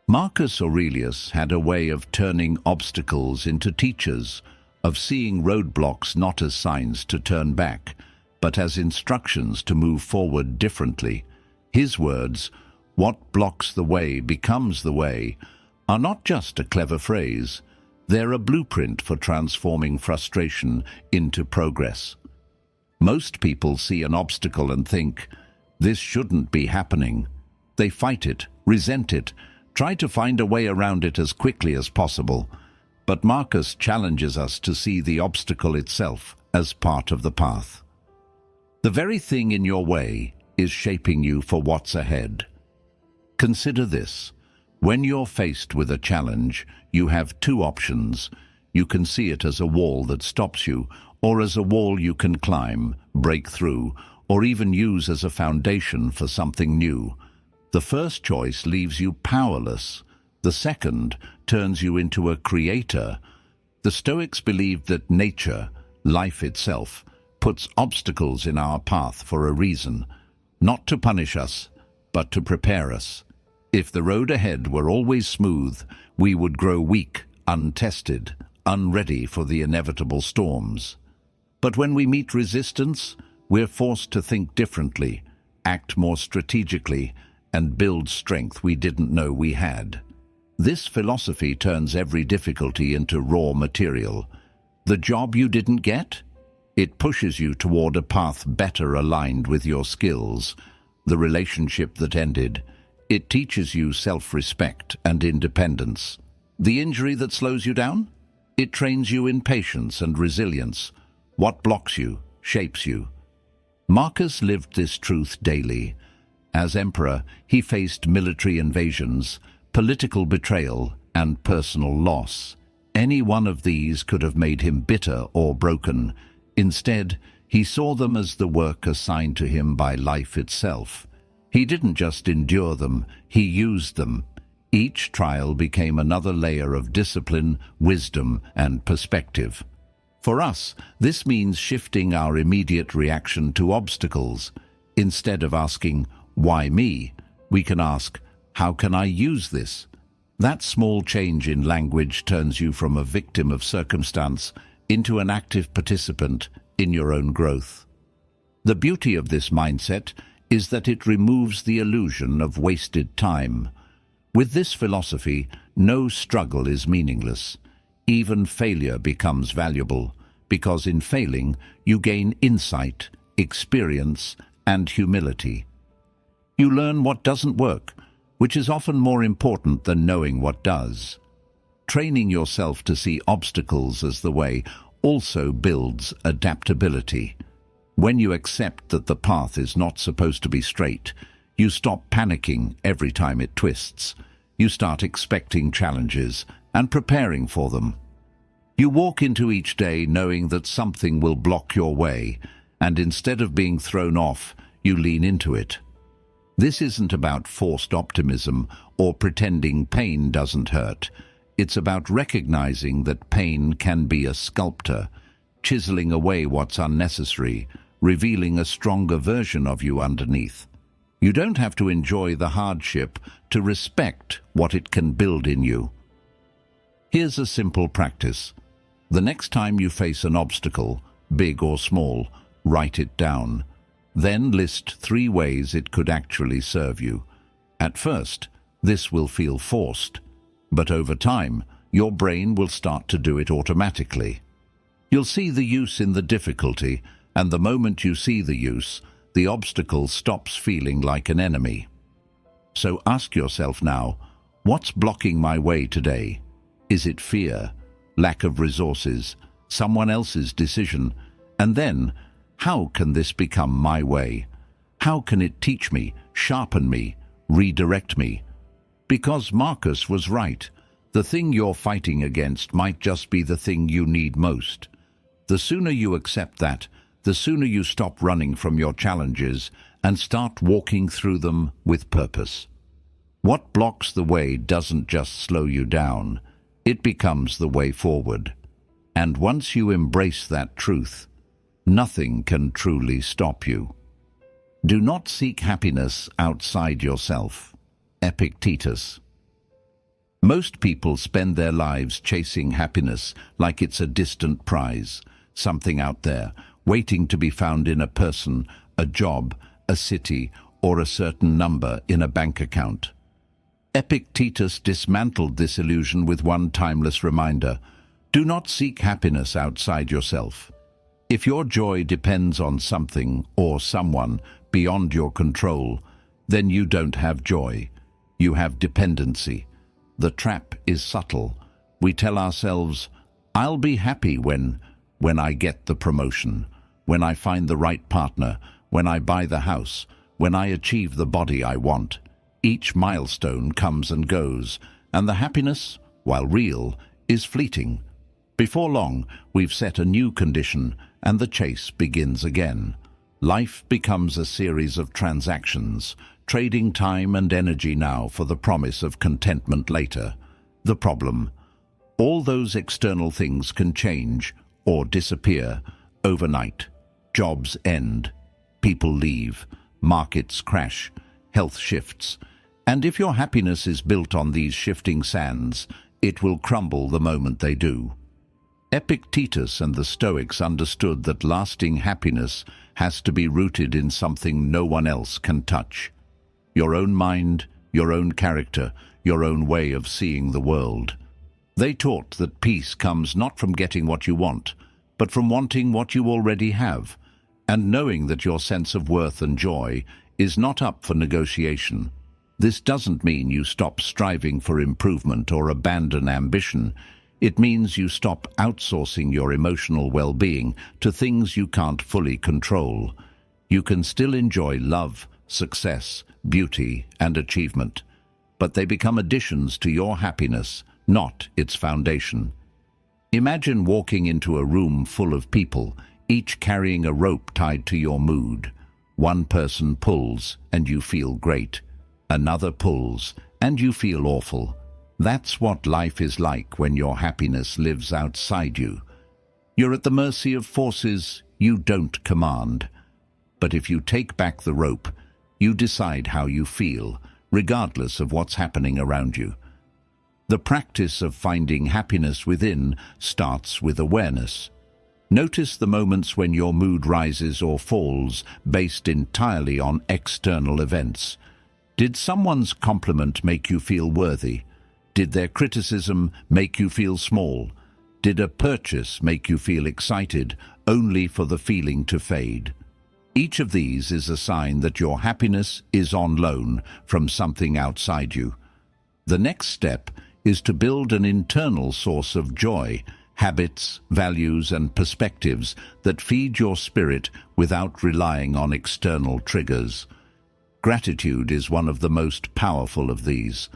Marcus Aurelius had a way of turning obstacles into teachers, of seeing roadblocks not as signs to turn back, but as instructions to move forward differently. His words, "What blocks the way becomes the way," are not just a clever phrase. They're a blueprint for transforming frustration into progress. Most people see an obstacle and think, "This shouldn't be happening." They fight it, resent it, try to find a way around it as quickly as possible. But Marcus challenges us to see the obstacle itself as part of the path. The very thing in your way is shaping you for what's ahead. Consider this. When you're faced with a challenge, you have two options. You can see it as a wall that stops you, or as a wall you can climb, break through, or even use as a foundation for something new. The first choice leaves you powerless. The second turns you into a creator. The Stoics believed that nature, life itself, puts obstacles in our path for a reason, not to punish us, but to prepare us. If the road ahead were always smooth, we would grow weak, untested, unready for the inevitable storms. But when we meet resistance, we're forced to think differently, act more strategically, and build strength we didn't know we had. This philosophy turns every difficulty into raw material. The job you didn't get? It pushes you toward a path better aligned with your skills. The relationship that ended? It teaches you self-respect and independence. The injury that slows you down? It trains you in patience and resilience. What blocks you, shapes you. Marcus lived this truth daily. As emperor, he faced military invasions, political betrayal, and personal loss. Any one of these could have made him bitter or broken. Instead, he saw them as the work assigned to him by life itself. He didn't just endure them, he used them. Each trial became another layer of discipline, wisdom, and perspective. For us, this means shifting our immediate reaction to obstacles. Instead of asking, "Why me?" we can ask, "How can I use this?" That small change in language turns you from a victim of circumstance into an active participant in your own growth. The beauty of this mindset is that it removes the illusion of wasted time. With this philosophy, no struggle is meaningless. Even failure becomes valuable, because in failing, you gain insight, experience, and humility. You learn what doesn't work, which is often more important than knowing what does. Training yourself to see obstacles as the way also builds adaptability. When you accept that the path is not supposed to be straight, you stop panicking every time it twists. You start expecting challenges and preparing for them. You walk into each day knowing that something will block your way, and instead of being thrown off, you lean into it. This isn't about forced optimism or pretending pain doesn't hurt. It's about recognizing that pain can be a sculptor, chiseling away what's unnecessary, revealing a stronger version of you underneath. You don't have to enjoy the hardship to respect what it can build in you. Here's a simple practice. The next time you face an obstacle, big or small, write it down. Then list 3 ways it could actually serve you. At first, this will feel forced, but over time, your brain will start to do it automatically. You'll see the use in the difficulty, and the moment you see the use, the obstacle stops feeling like an enemy. So ask yourself now, what's blocking my way today? Is it fear, lack of resources, someone else's decision? And then, how can this become my way? How can it teach me, sharpen me, redirect me? Because Marcus was right. The thing you're fighting against might just be the thing you need most. The sooner you accept that, the sooner you stop running from your challenges and start walking through them with purpose. What blocks the way doesn't just slow you down, it becomes the way forward. And once you embrace that truth, nothing can truly stop you. Do not seek happiness outside yourself. Epictetus. Most people spend their lives chasing happiness like it's a distant prize, something out there, waiting to be found in a person, a job, a city, or a certain number in a bank account. Epictetus dismantled this illusion with one timeless reminder: do not seek happiness outside yourself. If your joy depends on something or someone beyond your control, then you don't have joy. You have dependency. The trap is subtle. We tell ourselves, I'll be happy when I get the promotion, when I find the right partner, when I buy the house, when I achieve the body I want. Each milestone comes and goes, and the happiness, while real, is fleeting. Before long, we've set a new condition, and the chase begins again. Life becomes a series of transactions, trading time and energy now for the promise of contentment later. The problem: all those external things can change or disappear overnight. Jobs end, people leave, markets crash, health shifts. And if your happiness is built on these shifting sands, it will crumble the moment they do. Epictetus and the Stoics understood that lasting happiness has to be rooted in something no one else can touch. Your own mind, your own character, your own way of seeing the world. They taught that peace comes not from getting what you want, but from wanting what you already have, and knowing that your sense of worth and joy is not up for negotiation. This doesn't mean you stop striving for improvement or abandon ambition. It means you stop outsourcing your emotional well-being to things you can't fully control. You can still enjoy love, success, beauty, and achievement, but they become additions to your happiness, not its foundation. Imagine walking into a room full of people, each carrying a rope tied to your mood. One person pulls, and you feel great. Another pulls, and you feel awful. That's what life is like when your happiness lives outside you. You're at the mercy of forces you don't command. But if you take back the rope, you decide how you feel, regardless of what's happening around you. The practice of finding happiness within starts with awareness. Notice the moments when your mood rises or falls based entirely on external events. Did someone's compliment make you feel worthy? Did their criticism make you feel small? Did a purchase make you feel excited, only for the feeling to fade? Each of these is a sign that your happiness is on loan from something outside you. The next step is to build an internal source of joy, habits, values, and perspectives that feed your spirit without relying on external triggers. Gratitude is one of the most powerful of these.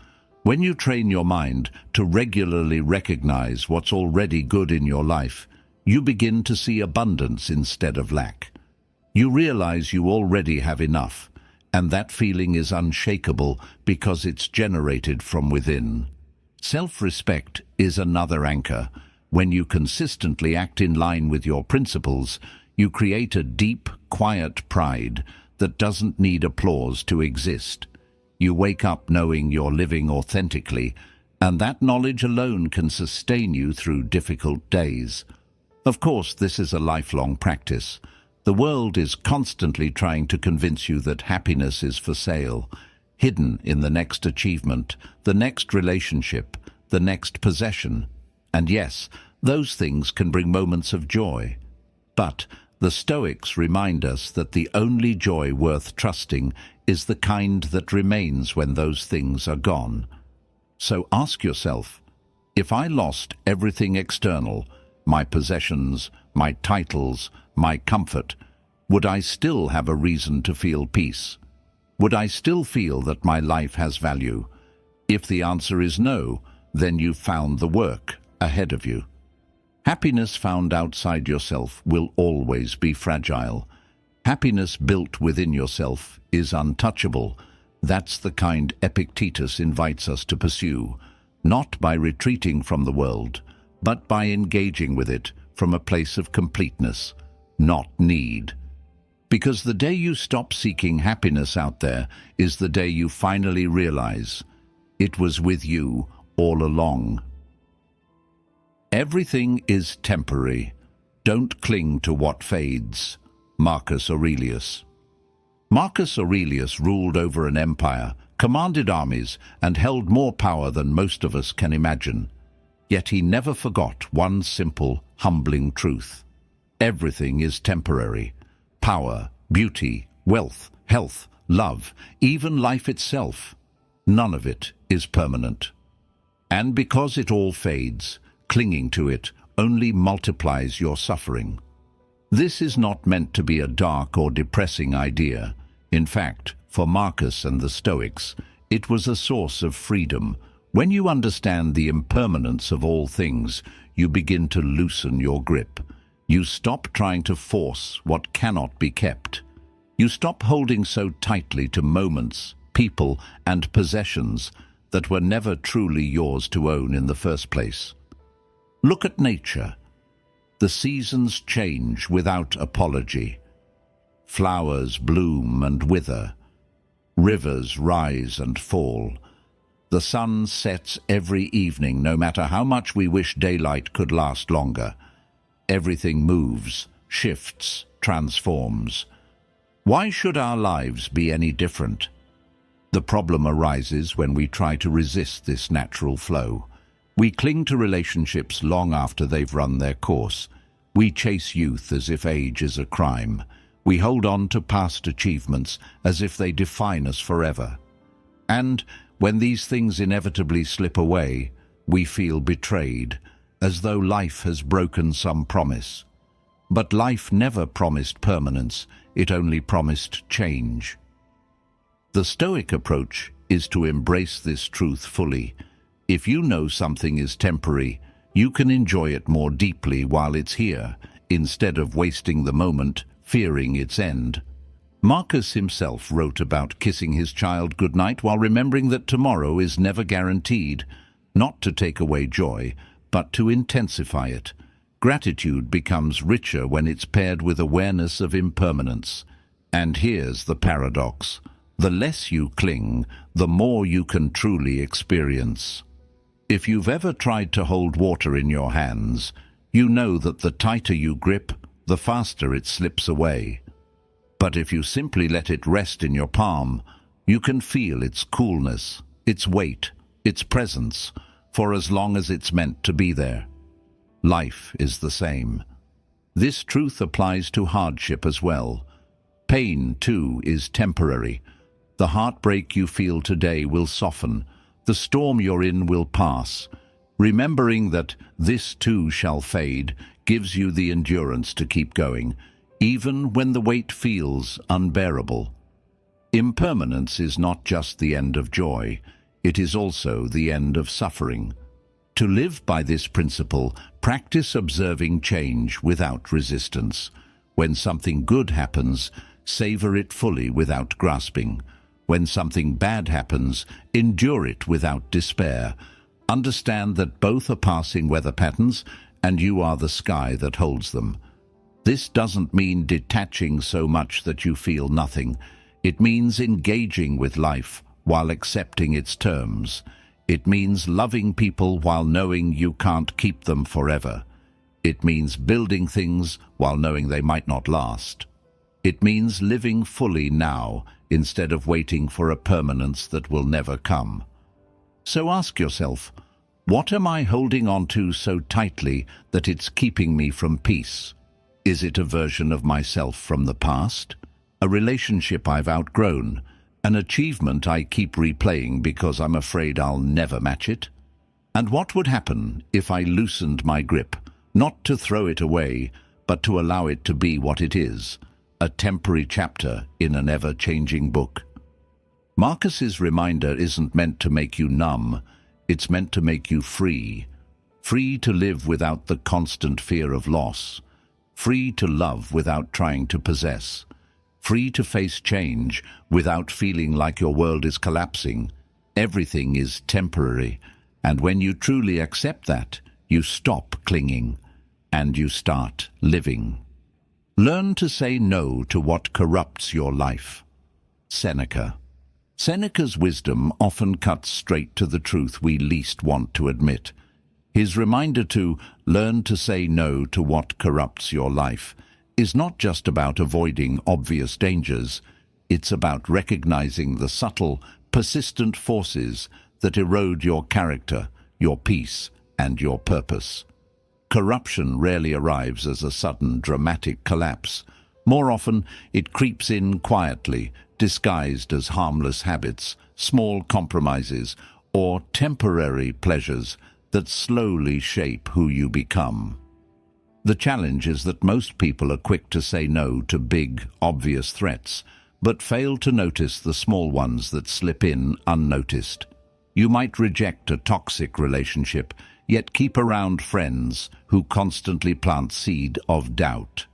When you train your mind to regularly recognize what's already good in your life, you begin to see abundance instead of lack. You realize you already have enough, and that feeling is unshakable because it's generated from within. Self-respect is another anchor. When you consistently act in line with your principles, you create a deep, quiet pride that doesn't need applause to exist. You wake up knowing you're living authentically, and that knowledge alone can sustain you through difficult days. Of course, this is a lifelong practice. The world is constantly trying to convince you that happiness is for sale, hidden in the next achievement, the next relationship, the next possession. And yes, those things can bring moments of joy. But the Stoics remind us that the only joy worth trusting is the kind that remains when those things are gone. So ask yourself, if I lost everything external, my possessions, my titles, my comfort, would I still have a reason to feel peace? Would I still feel that my life has value? If the answer is no, then you've found the work ahead of you. Happiness found outside yourself will always be fragile. Happiness built within yourself is untouchable. That's the kind Epictetus invites us to pursue, not by retreating from the world, but by engaging with it from a place of completeness, not need. Because the day you stop seeking happiness out there is the day you finally realize it was with you all along. Everything is temporary. Don't cling to what fades. Marcus Aurelius. Marcus Aurelius ruled over an empire, commanded armies, and held more power than most of us can imagine. Yet he never forgot one simple, humbling truth. Everything is temporary. Power, beauty, wealth, health, love, even life itself. None of it is permanent. And because it all fades, clinging to it only multiplies your suffering. This is not meant to be a dark or depressing idea. In fact, for Marcus and the Stoics, it was a source of freedom. When you understand the impermanence of all things, you begin to loosen your grip. You stop trying to force what cannot be kept. You stop holding so tightly to moments, people, and possessions that were never truly yours to own in the first place. Look at nature. The seasons change without apology. Flowers bloom and wither. Rivers rise and fall. The sun sets every evening, no matter how much we wish daylight could last longer. Everything moves, shifts, transforms. Why should our lives be any different? The problem arises when we try to resist this natural flow. We cling to relationships long after they've run their course. We chase youth as if age is a crime. We hold on to past achievements as if they define us forever. And when these things inevitably slip away, we feel betrayed, as though life has broken some promise. But life never promised permanence, it only promised change. The Stoic approach is to embrace this truth fully. If you know something is temporary, you can enjoy it more deeply while it's here, instead of wasting the moment, fearing its end. Marcus himself wrote about kissing his child goodnight while remembering that tomorrow is never guaranteed, not to take away joy, but to intensify it. Gratitude becomes richer when it's paired with awareness of impermanence. And here's the paradox. The less you cling, the more you can truly experience. If you've ever tried to hold water in your hands, you know that the tighter you grip, the faster it slips away. But if you simply let it rest in your palm, you can feel its coolness, its weight, its presence, for as long as it's meant to be there. Life is the same. This truth applies to hardship as well. Pain, too, is temporary. The heartbreak you feel today will soften. The storm you're in will pass. Remembering that this too shall fade gives you the endurance to keep going, even when the weight feels unbearable. Impermanence is not just the end of joy, it is also the end of suffering. To live by this principle, practice observing change without resistance. When something good happens, savor it fully without grasping. When something bad happens, endure it without despair. Understand that both are passing weather patterns, and you are the sky that holds them. This doesn't mean detaching so much that you feel nothing. It means engaging with life while accepting its terms. It means loving people while knowing you can't keep them forever. It means building things while knowing they might not last. It means living fully now instead of waiting for a permanence that will never come. So ask yourself, what am I holding on to so tightly that it's keeping me from peace? Is it a version of myself from the past? A relationship I've outgrown? An achievement I keep replaying because I'm afraid I'll never match it? And what would happen if I loosened my grip, not to throw it away, but to allow it to be what it is, a temporary chapter in an ever-changing book? Marcus's reminder isn't meant to make you numb, it's meant to make you free. Free to live without the constant fear of loss. Free to love without trying to possess. Free to face change without feeling like your world is collapsing. Everything is temporary, and when you truly accept that, you stop clinging and you start living. Learn to say no to what corrupts your life. Seneca. Seneca's wisdom often cuts straight to the truth we least want to admit. His reminder to learn to say no to what corrupts your life is not just about avoiding obvious dangers. It's about recognizing the subtle, persistent forces that erode your character, your peace, and your purpose. Corruption rarely arrives as a sudden, dramatic collapse. More often, it creeps in quietly, disguised as harmless habits, small compromises, or temporary pleasures that slowly shape who you become. The challenge is that most people are quick to say no to big, obvious threats, but fail to notice the small ones that slip in unnoticed. You might reject a toxic relationship, yet keep around friends who constantly plant seed of doubt.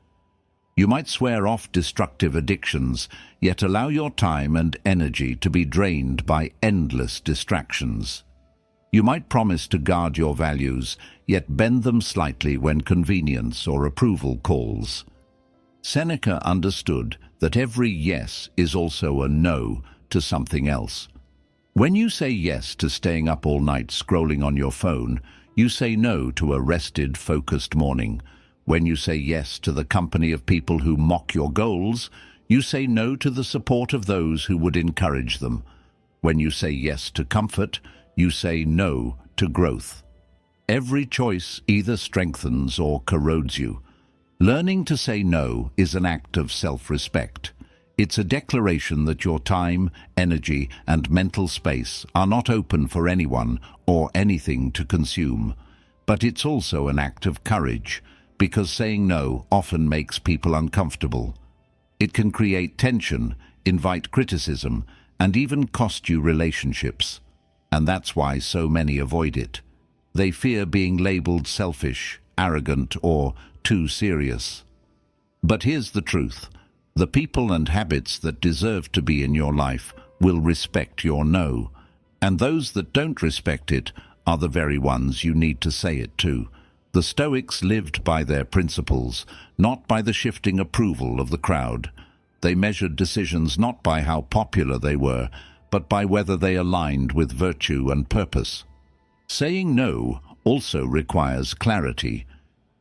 You might swear off destructive addictions, yet allow your time and energy to be drained by endless distractions. You might promise to guard your values, yet bend them slightly when convenience or approval calls. Seneca understood that every yes is also a no to something else. When you say yes to staying up all night scrolling on your phone, you say no to a rested, focused morning. When you say yes to the company of people who mock your goals, you say no to the support of those who would encourage them. When you say yes to comfort, you say no to growth. Every choice either strengthens or corrodes you. Learning to say no is an act of self-respect. It's a declaration that your time, energy, and mental space are not open for anyone or anything to consume. But it's also an act of courage, because saying no often makes people uncomfortable. It can create tension, invite criticism, and even cost you relationships. And that's why so many avoid it. They fear being labeled selfish, arrogant, or too serious. But here's the truth. The people and habits that deserve to be in your life will respect your no. And those that don't respect it are the very ones you need to say it to. The Stoics lived by their principles, not by the shifting approval of the crowd. They measured decisions not by how popular they were, but by whether they aligned with virtue and purpose. Saying no also requires clarity.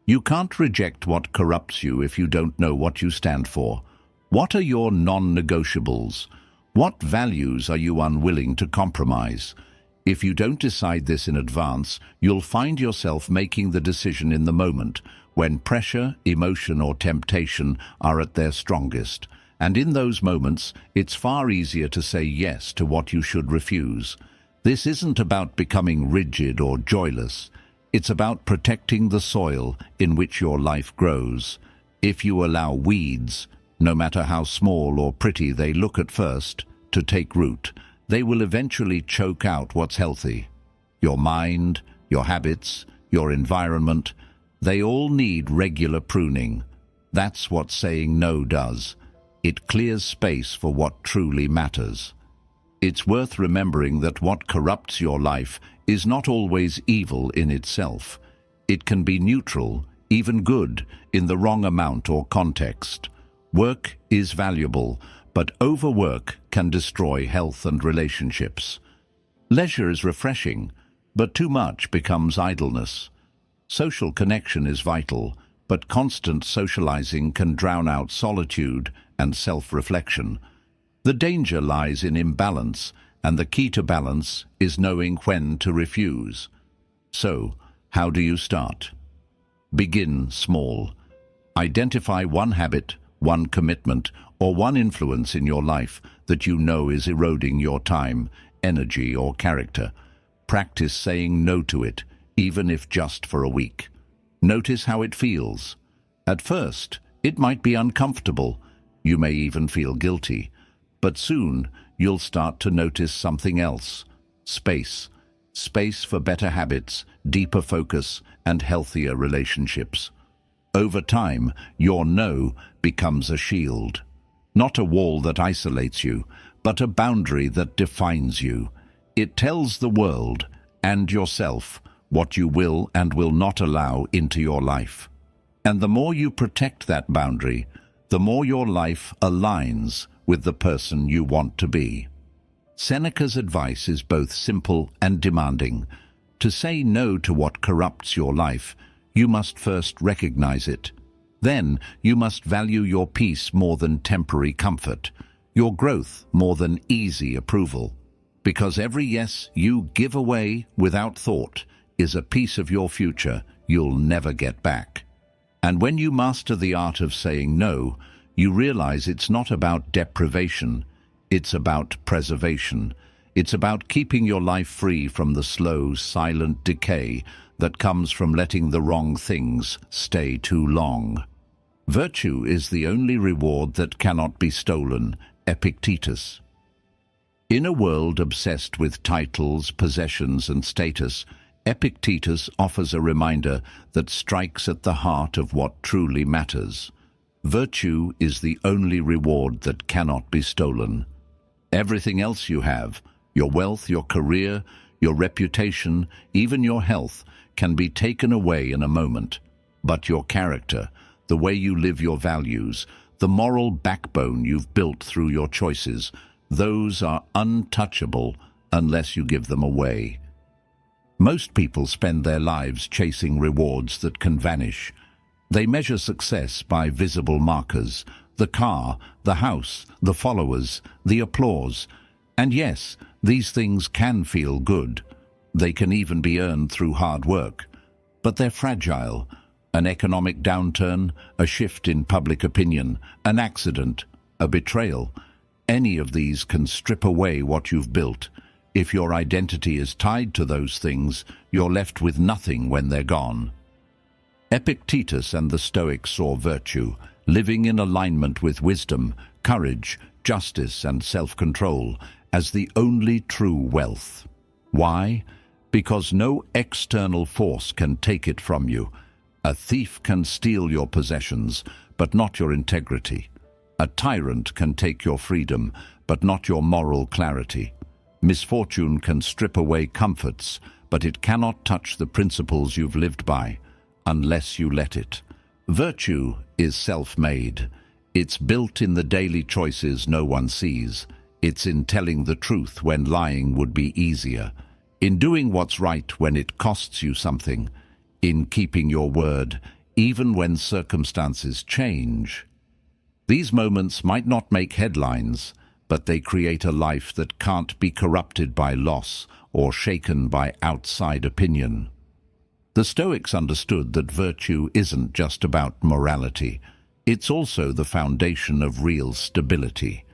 You can't reject what corrupts you if you don't know what you stand for. What are your non-negotiables? What values are you unwilling to compromise? If you don't decide this in advance, you'll find yourself making the decision in the moment, when pressure, emotion, or temptation are at their strongest. And in those moments, it's far easier to say yes to what you should refuse. This isn't about becoming rigid or joyless. It's about protecting the soil in which your life grows. If you allow weeds, no matter how small or pretty they look at first, to take root, they will eventually choke out what's healthy. Your mind, your habits, your environment, they all need regular pruning. That's what saying no does. It clears space for what truly matters. It's worth remembering that what corrupts your life is not always evil in itself. It can be neutral, even good, in the wrong amount or context. Work is valuable, but overwork can destroy health and relationships. Leisure is refreshing, but too much becomes idleness. Social connection is vital, but constant socializing can drown out solitude and self-reflection. The danger lies in imbalance, and the key to balance is knowing when to refuse. So, how do you start? Begin small. Identify one habit, one commitment, or one influence in your life that you know is eroding your time, energy, or character. Practice saying no to it, even if just for a week. Notice how it feels. At first, it might be uncomfortable. You may even feel guilty. But soon, you'll start to notice something else. Space. Space for better habits, deeper focus, and healthier relationships. Over time, your no becomes a shield. Not a wall that isolates you, but a boundary that defines you. It tells the world and yourself what you will and will not allow into your life. And the more you protect that boundary, the more your life aligns with the person you want to be. Seneca's advice is both simple and demanding. To say no to what corrupts your life, you must first recognize it. Then, you must value your peace more than temporary comfort. your growth more than easy approval. Because every yes you give away without thought is a piece of your future you'll never get back. And when you master the art of saying no, you realize it's not about deprivation, it's about preservation. It's about keeping your life free from the slow, silent decay that comes from letting the wrong things stay too long. Virtue is the only reward that cannot be stolen. Epictetus. In a world obsessed with titles, possessions, and status, Epictetus offers a reminder that strikes at the heart of what truly matters. Virtue is the only reward that cannot be stolen. Everything else you have, your wealth, your career, your reputation, even your health, can be taken away in a moment. But your character, the way you live your values, the moral backbone you've built through your choices, those are untouchable unless you give them away. Most people spend their lives chasing rewards that can vanish. They measure success by visible markers, the car, the house, the followers, the applause. And yes, these things can feel good. They can even be earned through hard work. But they're fragile. An economic downturn, a shift in public opinion, an accident, a betrayal. Any of these can strip away what you've built. If your identity is tied to those things, you're left with nothing when they're gone. Epictetus and the Stoics saw virtue, living in alignment with wisdom, courage, justice, and self-control, as the only true wealth. Why? Because no external force can take it from you. A thief can steal your possessions, but not your integrity. A tyrant can take your freedom, but not your moral clarity. Misfortune can strip away comforts, but it cannot touch the principles you've lived by, unless you let it. Virtue is self-made. It's built in the daily choices no one sees. It's in telling the truth when lying would be easier. In doing what's right when it costs you something. In keeping your word, even when circumstances change. These moments might not make headlines, but they create a life that can't be corrupted by loss or shaken by outside opinion. The Stoics understood that virtue isn't just about morality. It's also the foundation of real stability.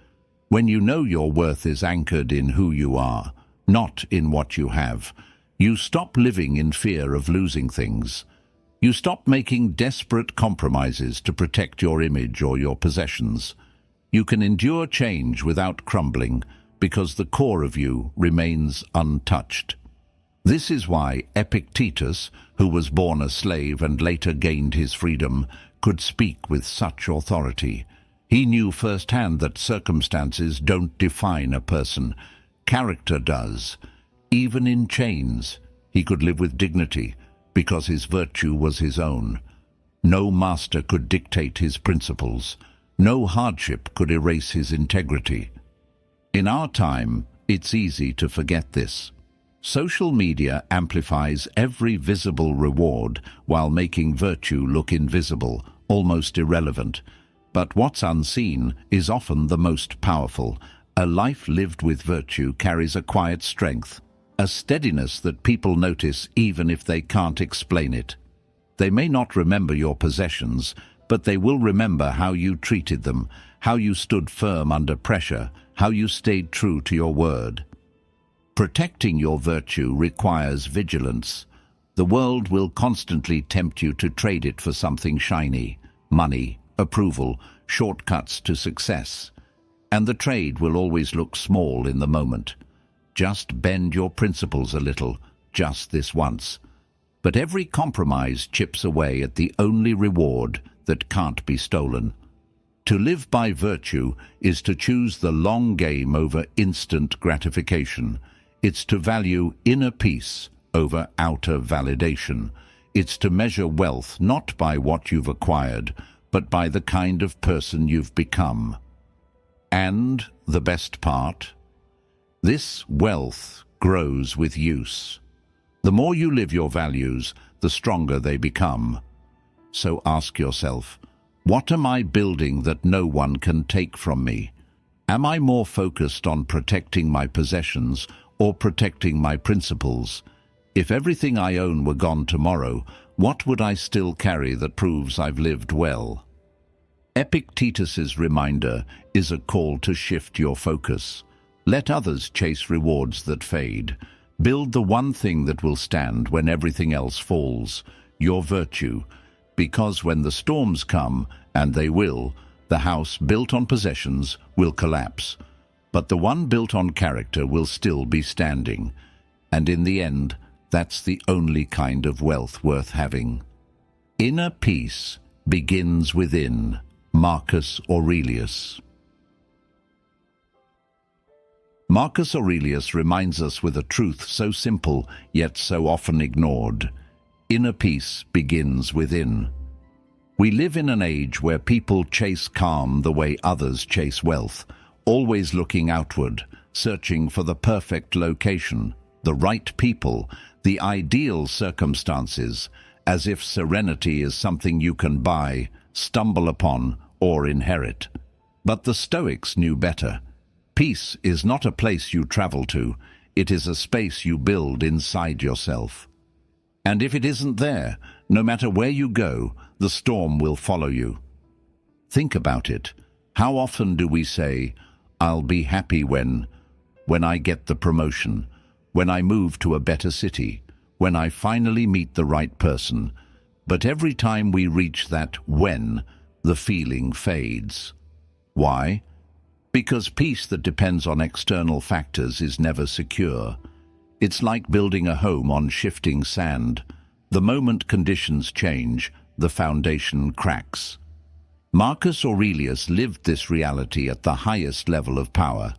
When you know your worth is anchored in who you are, not in what you have, you stop living in fear of losing things. You stop making desperate compromises to protect your image or your possessions. You can endure change without crumbling because the core of you remains untouched. This is why Epictetus, who was born a slave and later gained his freedom, could speak with such authority. He knew firsthand that circumstances don't define a person. Character does. Even in chains, he could live with dignity because his virtue was his own. No master could dictate his principles. No hardship could erase his integrity. In our time, it's easy to forget this. Social media amplifies every visible reward while making virtue look invisible, almost irrelevant. But what's unseen is often the most powerful. A life lived with virtue carries a quiet strength, a steadiness that people notice even if they can't explain it. They may not remember your possessions, but they will remember how you treated them, how you stood firm under pressure, how you stayed true to your word. Protecting your virtue requires vigilance. The world will constantly tempt you to trade it for something shiny, money, approval, shortcuts to success. And the trade will always look small in the moment. Just bend your principles a little, just this once. But every compromise chips away at the only reward that can't be stolen. To live by virtue is to choose the long game over instant gratification. It's to value inner peace over outer validation. It's to measure wealth not by what you've acquired, but by the kind of person you've become. And the best part? This wealth grows with use. The more you live your values, the stronger they become. So ask yourself, what am I building that no one can take from me? Am I more focused on protecting my possessions or protecting my principles? If everything I own were gone tomorrow, what would I still carry that proves I've lived well? Epictetus's reminder is a call to shift your focus. Let others chase rewards that fade. Build the one thing that will stand when everything else falls, your virtue. Because when the storms come, and they will, the house built on possessions will collapse. But the one built on character will still be standing. And in the end, that's the only kind of wealth worth having. Inner peace begins within. Marcus Aurelius. Marcus Aurelius reminds us with a truth so simple, yet so often ignored. Inner peace begins within. We live in an age where people chase calm the way others chase wealth, always looking outward, searching for the perfect location, the right people, the ideal circumstances, as if serenity is something you can buy, stumble upon, or inherit. But the Stoics knew better. Peace is not a place you travel to, it is a space you build inside yourself. And if it isn't there, no matter where you go, the storm will follow you. Think about it. How often do we say, "I'll be happy when I get the promotion, when I move to a better city, when I finally meet the right person," but every time we reach that when, the feeling fades. Why? Because peace that depends on external factors is never secure. It's like building a home on shifting sand. The moment conditions change, the foundation cracks. Marcus Aurelius lived this reality at the highest level of power.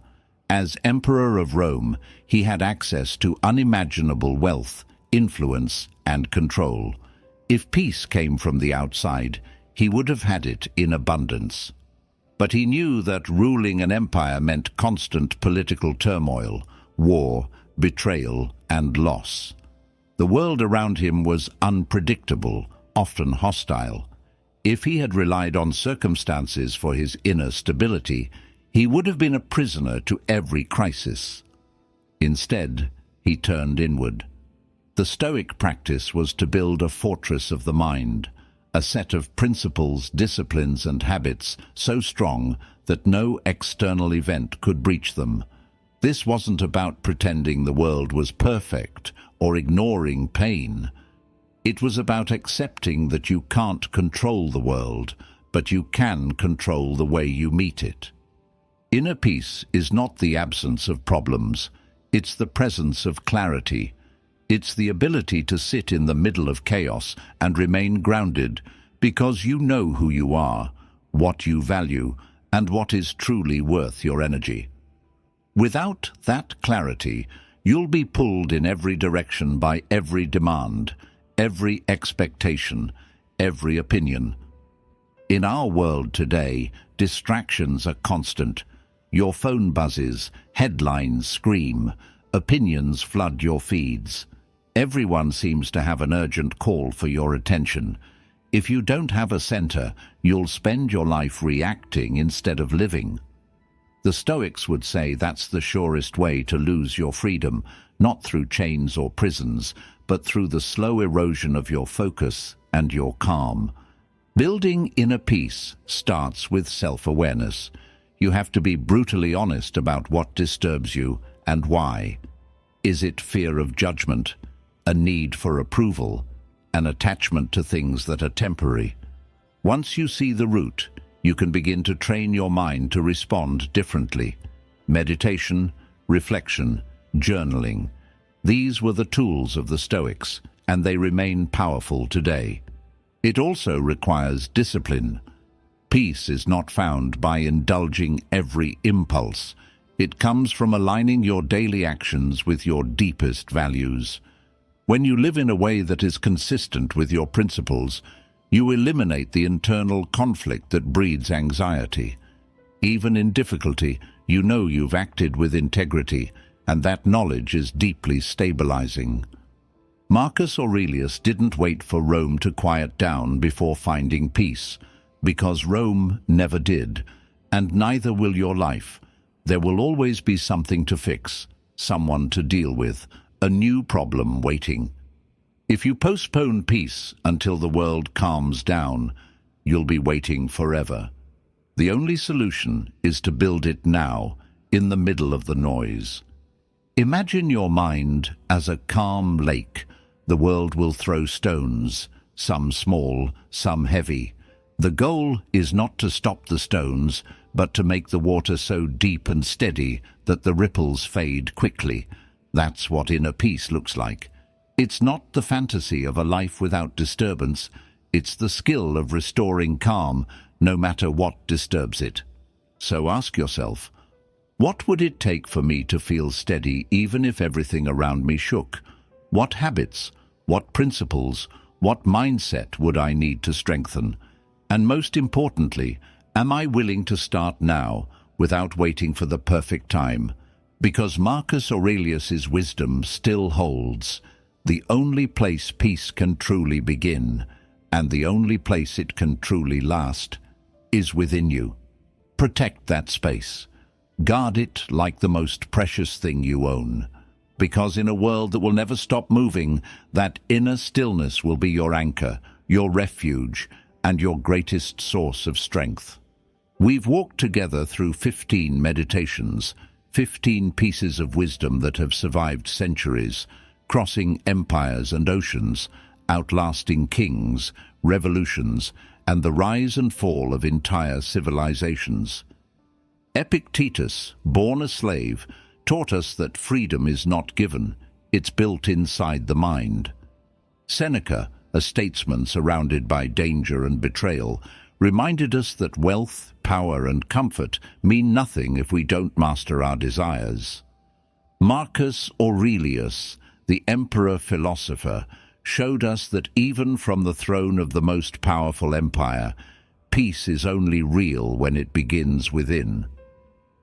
As Emperor of Rome, he had access to unimaginable wealth, influence, and control. If peace came from the outside, he would have had it in abundance. But he knew that ruling an empire meant constant political turmoil, war, betrayal, and loss. The world around him was unpredictable, often hostile. If he had relied on circumstances for his inner stability, he would have been a prisoner to every crisis. Instead, he turned inward. The Stoic practice was to build a fortress of the mind, a set of principles, disciplines, and habits so strong that no external event could breach them. This wasn't about pretending the world was perfect or ignoring pain. It was about accepting that you can't control the world, but you can control the way you meet it. Inner peace is not the absence of problems, it's the presence of clarity. It's the ability to sit in the middle of chaos and remain grounded because you know who you are, what you value, and what is truly worth your energy. Without that clarity, you'll be pulled in every direction by every demand, every expectation, every opinion. In our world today, distractions are constant. Your phone buzzes, headlines scream, opinions flood your feeds. Everyone seems to have an urgent call for your attention. If you don't have a center, you'll spend your life reacting instead of living. The Stoics would say that's the surest way to lose your freedom, not through chains or prisons, but through the slow erosion of your focus and your calm. Building inner peace starts with self-awareness. You have to be brutally honest about what disturbs you and why. Is it fear of judgment, a need for approval, an attachment to things that are temporary? Once you see the root, you can begin to train your mind to respond differently. Meditation, reflection, journaling. These were the tools of the Stoics, and they remain powerful today. It also requires discipline. Peace is not found by indulging every impulse. It comes from aligning your daily actions with your deepest values. When you live in a way that is consistent with your principles, you eliminate the internal conflict that breeds anxiety. Even in difficulty, you know you've acted with integrity, and that knowledge is deeply stabilizing. Marcus Aurelius didn't wait for Rome to quiet down before finding peace, because Rome never did, and neither will your life. There will always be something to fix, someone to deal with, a new problem waiting. If you postpone peace until the world calms down, you'll be waiting forever. The only solution is to build it now, in the middle of the noise. Imagine your mind as a calm lake. The world will throw stones, some small, some heavy. The goal is not to stop the stones, but to make the water so deep and steady that the ripples fade quickly. That's what inner peace looks like. It's not the fantasy of a life without disturbance. It's the skill of restoring calm, no matter what disturbs it. So ask yourself, what would it take for me to feel steady even if everything around me shook? What habits, what principles, what mindset would I need to strengthen? And most importantly, am I willing to start now, without waiting for the perfect time? Because Marcus Aurelius's wisdom still holds. The only place peace can truly begin, and the only place it can truly last, is within you. Protect that space. Guard it like the most precious thing you own. Because in a world that will never stop moving, that inner stillness will be your anchor, your refuge, and your greatest source of strength. We've walked together through 15 meditations, 15 pieces of wisdom that have survived centuries, crossing empires and oceans, outlasting kings, revolutions, and the rise and fall of entire civilizations. Epictetus, born a slave, taught us that freedom is not given, it's built inside the mind. Seneca, a statesman surrounded by danger and betrayal, reminded us that wealth, power, and comfort mean nothing if we don't master our desires. Marcus Aurelius, the emperor philosopher, showed us that even from the throne of the most powerful empire, peace is only real when it begins within.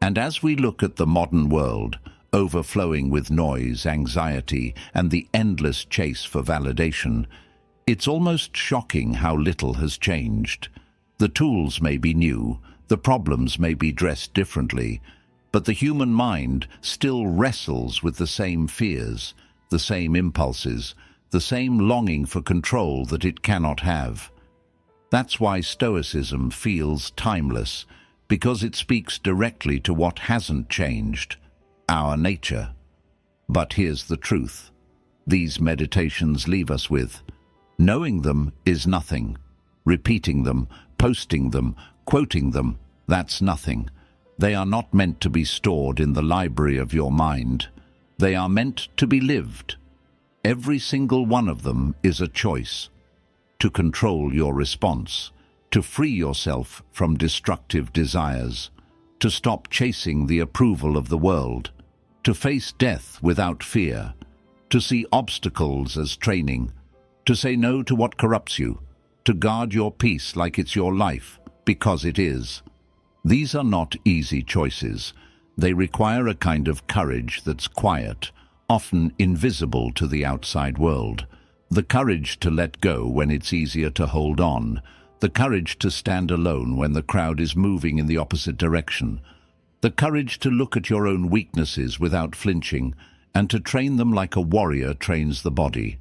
And as we look at the modern world, overflowing with noise, anxiety, and the endless chase for validation, it's almost shocking how little has changed. The tools may be new, the problems may be dressed differently, but the human mind still wrestles with the same fears, the same impulses, the same longing for control that it cannot have. That's why Stoicism feels timeless, because it speaks directly to what hasn't changed, our nature. But here's the truth. These meditations leave us with, knowing them is nothing. Repeating them, posting them, quoting them, that's nothing. They are not meant to be stored in the library of your mind. They are meant to be lived. Every single one of them is a choice. To control your response, to free yourself from destructive desires, to stop chasing the approval of the world, to face death without fear, to see obstacles as training, to say no to what corrupts you, to guard your peace like it's your life, because it is. These are not easy choices. They require a kind of courage that's quiet, often invisible to the outside world. The courage to let go when it's easier to hold on. The courage to stand alone when the crowd is moving in the opposite direction. The courage to look at your own weaknesses without flinching, and to train them like a warrior trains the body.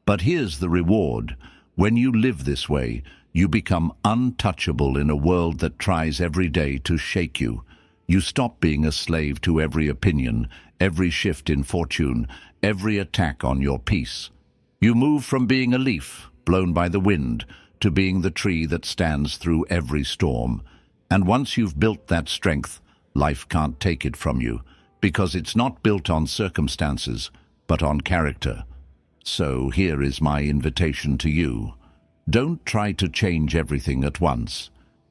But here's the reward. When you live this way, you become untouchable in a world that tries every day to shake you. You stop being a slave to every opinion, every shift in fortune, every attack on your peace. You move from being a leaf, blown by the wind, to being the tree that stands through every storm. And once you've built that strength, life can't take it from you, because it's not built on circumstances, but on character. So here is my invitation to you. Don't try to change everything at once.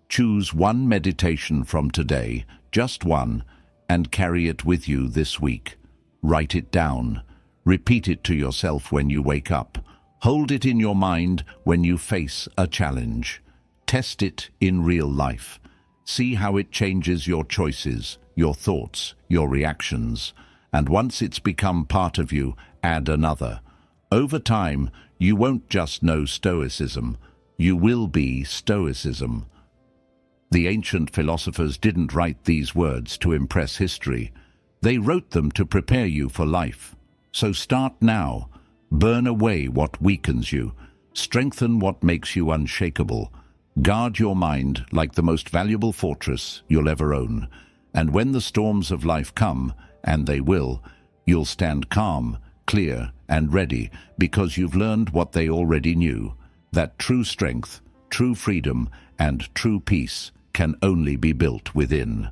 Choose one meditation from today, just one, and carry it with you this week. Write it down. Repeat it to yourself when you wake up. Hold it in your mind when you face a challenge. Test it in real life. See how it changes your choices, your thoughts, your reactions. And once it's become part of you, add another. Over time, you won't just know Stoicism. You will be Stoicism. The ancient philosophers didn't write these words to impress history. They wrote them to prepare you for life. So start now. Burn away what weakens you. Strengthen what makes you unshakable. Guard your mind like the most valuable fortress you'll ever own. And when the storms of life come, and they will, you'll stand calm, clear, and ready because you've learned what they already knew, that true strength, true freedom, and true peace can only be built within.